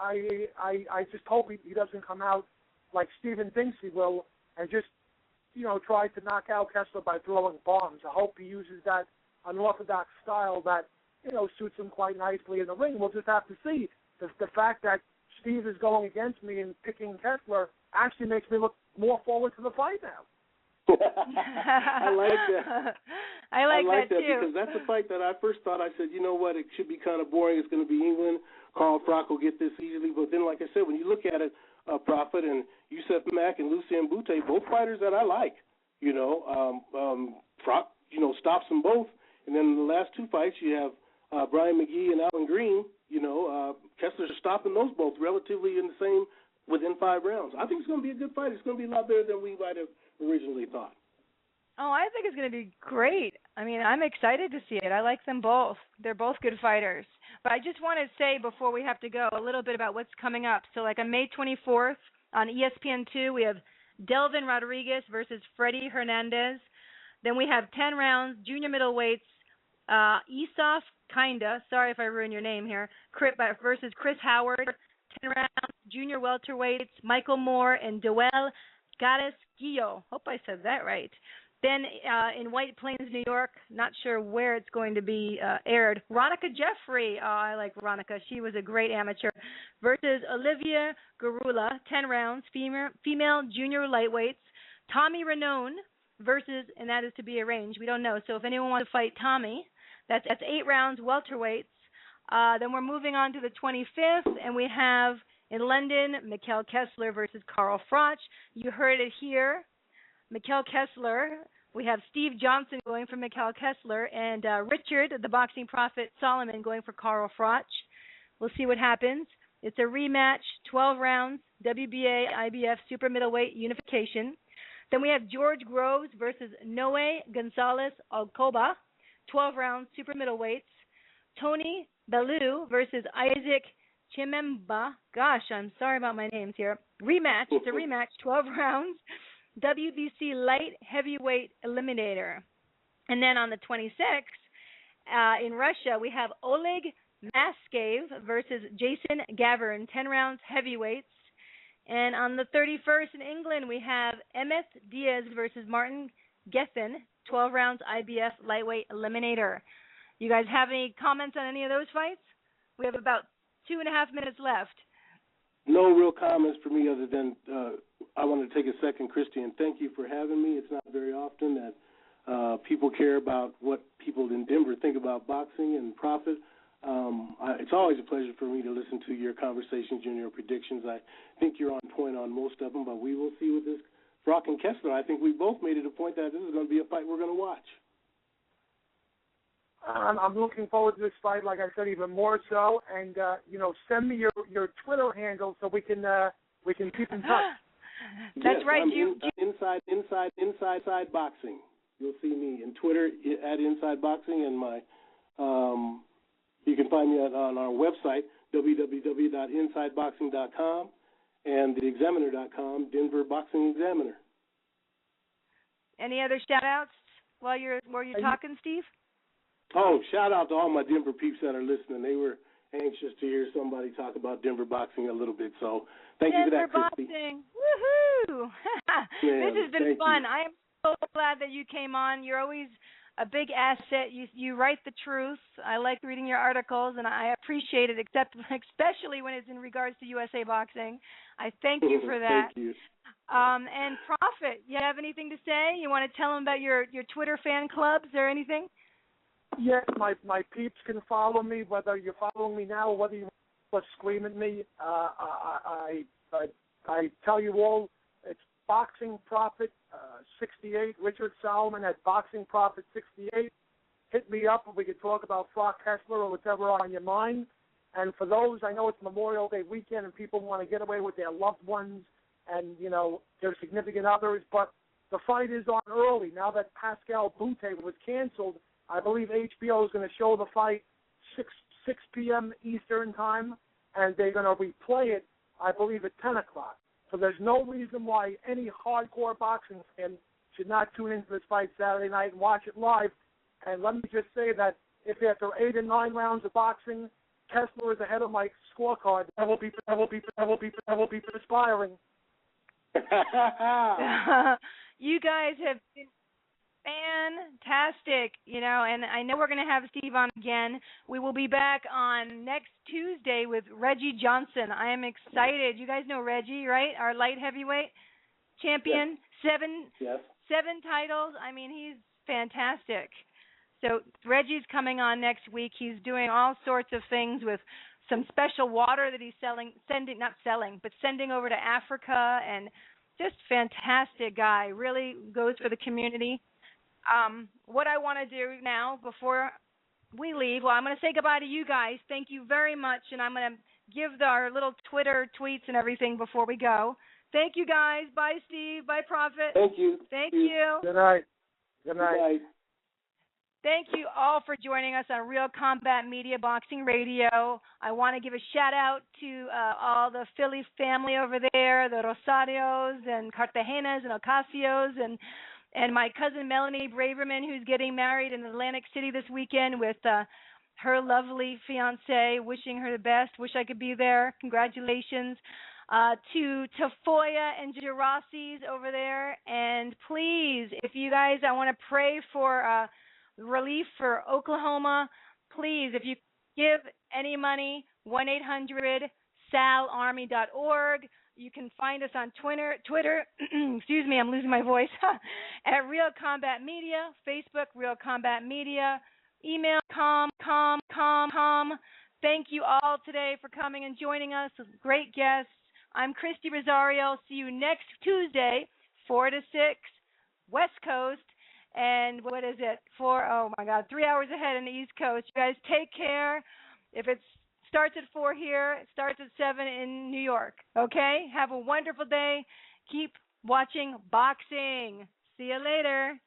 I just hope he doesn't come out like Steven thinks he will and just, try to knock out Kessler by throwing bombs. I hope he uses that unorthodox style that, suits him quite nicely in the ring. We'll just have to see. The fact that Steve is going against me and picking Kessler, actually makes me look more forward to the fight now. I like that. I like that too. Because that's a fight that I first thought, I said, you know what, it should be kind of boring. It's going to be England. Carl Froch will get this easily. But then, like I said, when you look at it, Prophet and Youssef Mack and Lucien Boutte, both fighters that I like. Froch, stops them both. And then in the last two fights, you have Brian McGee and Alan Green. Kessler's stopping those both relatively in the same, within 5 rounds. I think it's going to be a good fight. It's going to be a lot better than we might have originally thought. Oh, I think it's going to be great. I mean, I'm excited to see it. I like them both. They're both good fighters. But I just want to say before we have to go a little bit about what's coming up. So like on May 24th on ESPN2, we have Delvin Rodriguez versus Freddie Hernandez. Then we have 10 rounds, junior middleweights, Esaf Kinda, sorry if I ruin your name here, versus Chris Howard. 10 rounds, junior welterweights, Michael Moore and Doel Gares-Guillo. Hope I said that right. Then in White Plains, New York, not sure where it's going to be aired, Ronica Jeffrey. Oh, I like Ronica. She was a great amateur. Versus Olivia Garula, 10 rounds, female junior lightweights. Tommy Ranone versus, and that is to be arranged. We don't know. So if anyone wants to fight Tommy, that's 8 rounds, welterweights. Then we're moving on to the 25th, and we have in London, Mikkel Kessler versus Carl Froch. You heard it here. Mikkel Kessler. We have Steve Johnson going for Mikkel Kessler, and Richard, the boxing prophet Solomon, going for Carl Froch. We'll see what happens. It's a rematch, 12 rounds, WBA, IBF, super middleweight unification. Then we have George Groves versus Noe Gonzalez Alcoba, 12 rounds, super middleweights. Tony Bellew versus Isaac Chimemba. Gosh, I'm sorry about my names here. Rematch. It's a rematch, 12 rounds. WBC light heavyweight eliminator. And then on the 26th, in Russia, we have Oleg Maskev versus Jason Gavern, 10 rounds heavyweights. And on the 31st in England, we have Emmett Diaz versus Martin Geffen, 12 rounds IBF lightweight eliminator. You guys have any comments on any of those fights? We have about 2.5 minutes left. No real comments for me other than I want to take a second, Krysti, and thank you for having me. It's not very often that people care about what people in Denver think about boxing and Prophet. It's always a pleasure for me to listen to your conversations and your predictions. I think you're on point on most of them, but we will see with this Froch and Kessler. I think we both made it a point that this is going to be a fight we're going to watch. I'm looking forward to this fight, like I said, even more so. And send me your Twitter handle so we can keep in touch. That's right. Inside Boxing. You'll see me in Twitter at Inside Boxing, and my you can find me on our website www.insideboxing.com and theexaminer.com, Denver Boxing Examiner. Any other shout-outs while you're talking, Steve? Oh, shout out to all my Denver peeps that are listening. They were anxious to hear somebody talk about Denver boxing a little bit. So thank you for that, Krysti. Denver boxing. Woohoo! This has been fun. I am so glad that you came on. You're always a big asset. You write the truth. I like reading your articles, and I appreciate it, especially when it's in regards to USA Boxing. I thank you for that. Thank you. And Prophet, you have anything to say? You want to tell them about your Twitter fan clubs or anything? Yes, my peeps can follow me, whether you're following me now or whether you want to scream at me. I tell you all, it's Boxing Prophet 68, Richard Solomon at Boxing Prophet 68. Hit me up and we can talk about Froch Kessler or whatever on your mind. And for those, I know it's Memorial Day weekend and people want to get away with their loved ones and, their significant others, but the fight is on early. Now that Pascal Boutte was canceled, I believe HBO is going to show the fight 6 p.m. Eastern time, and they're going to replay it, I believe, at 10 o'clock. So there's no reason why any hardcore boxing fan should not tune into this fight Saturday night and watch it live. And let me just say that if after 8 and 9 rounds of boxing, Kessler is ahead of my scorecard, I will be perspiring. You guys have been Fantastic. And I know we're going to have Steve on again. We will be back on next Tuesday with Reggie Johnson. I am excited. You guys know Reggie, right? Our light heavyweight champion. Yes. Seven titles. I mean, he's fantastic. So Reggie's coming on next week. He's doing all sorts of things with some special water that he's sending over to Africa, and just fantastic guy. Really goes for the community. What I want to do now before we leave, I'm going to say goodbye to you guys. Thank you very much, and I'm going to give our little Twitter tweets and everything before we go. Thank you, guys. Bye, Steve. Bye, Prophet. Thank you. Thank you. Good night. Good night. night. Thank you all for joining us on Real Combat Media Boxing Radio. I want to give a shout out to all the Philly family over there, the Rosarios and Cartagenas and Ocasios, and my cousin Melanie Braverman, who's getting married in Atlantic City this weekend with her lovely fiance. Wishing her the best. Wish I could be there. Congratulations. To Tafoya and Gerasi's over there. And please, if you guys, I want to pray for relief for Oklahoma. Please, if you give any money, 1-800-SALARMY.org. You can find us on Twitter, excuse me, I'm losing my voice, at Real Combat Media, Facebook, Real Combat Media, email com. Thank you all today for coming and joining us. Great guests. I'm Krysti Rosario. See you next Tuesday, 4 to 6, West Coast. And what is it? 3 hours ahead on the East Coast. You guys take care. If it starts at 4 here, it starts at 7 in New York. Okay? Have a wonderful day. Keep watching boxing. See you later.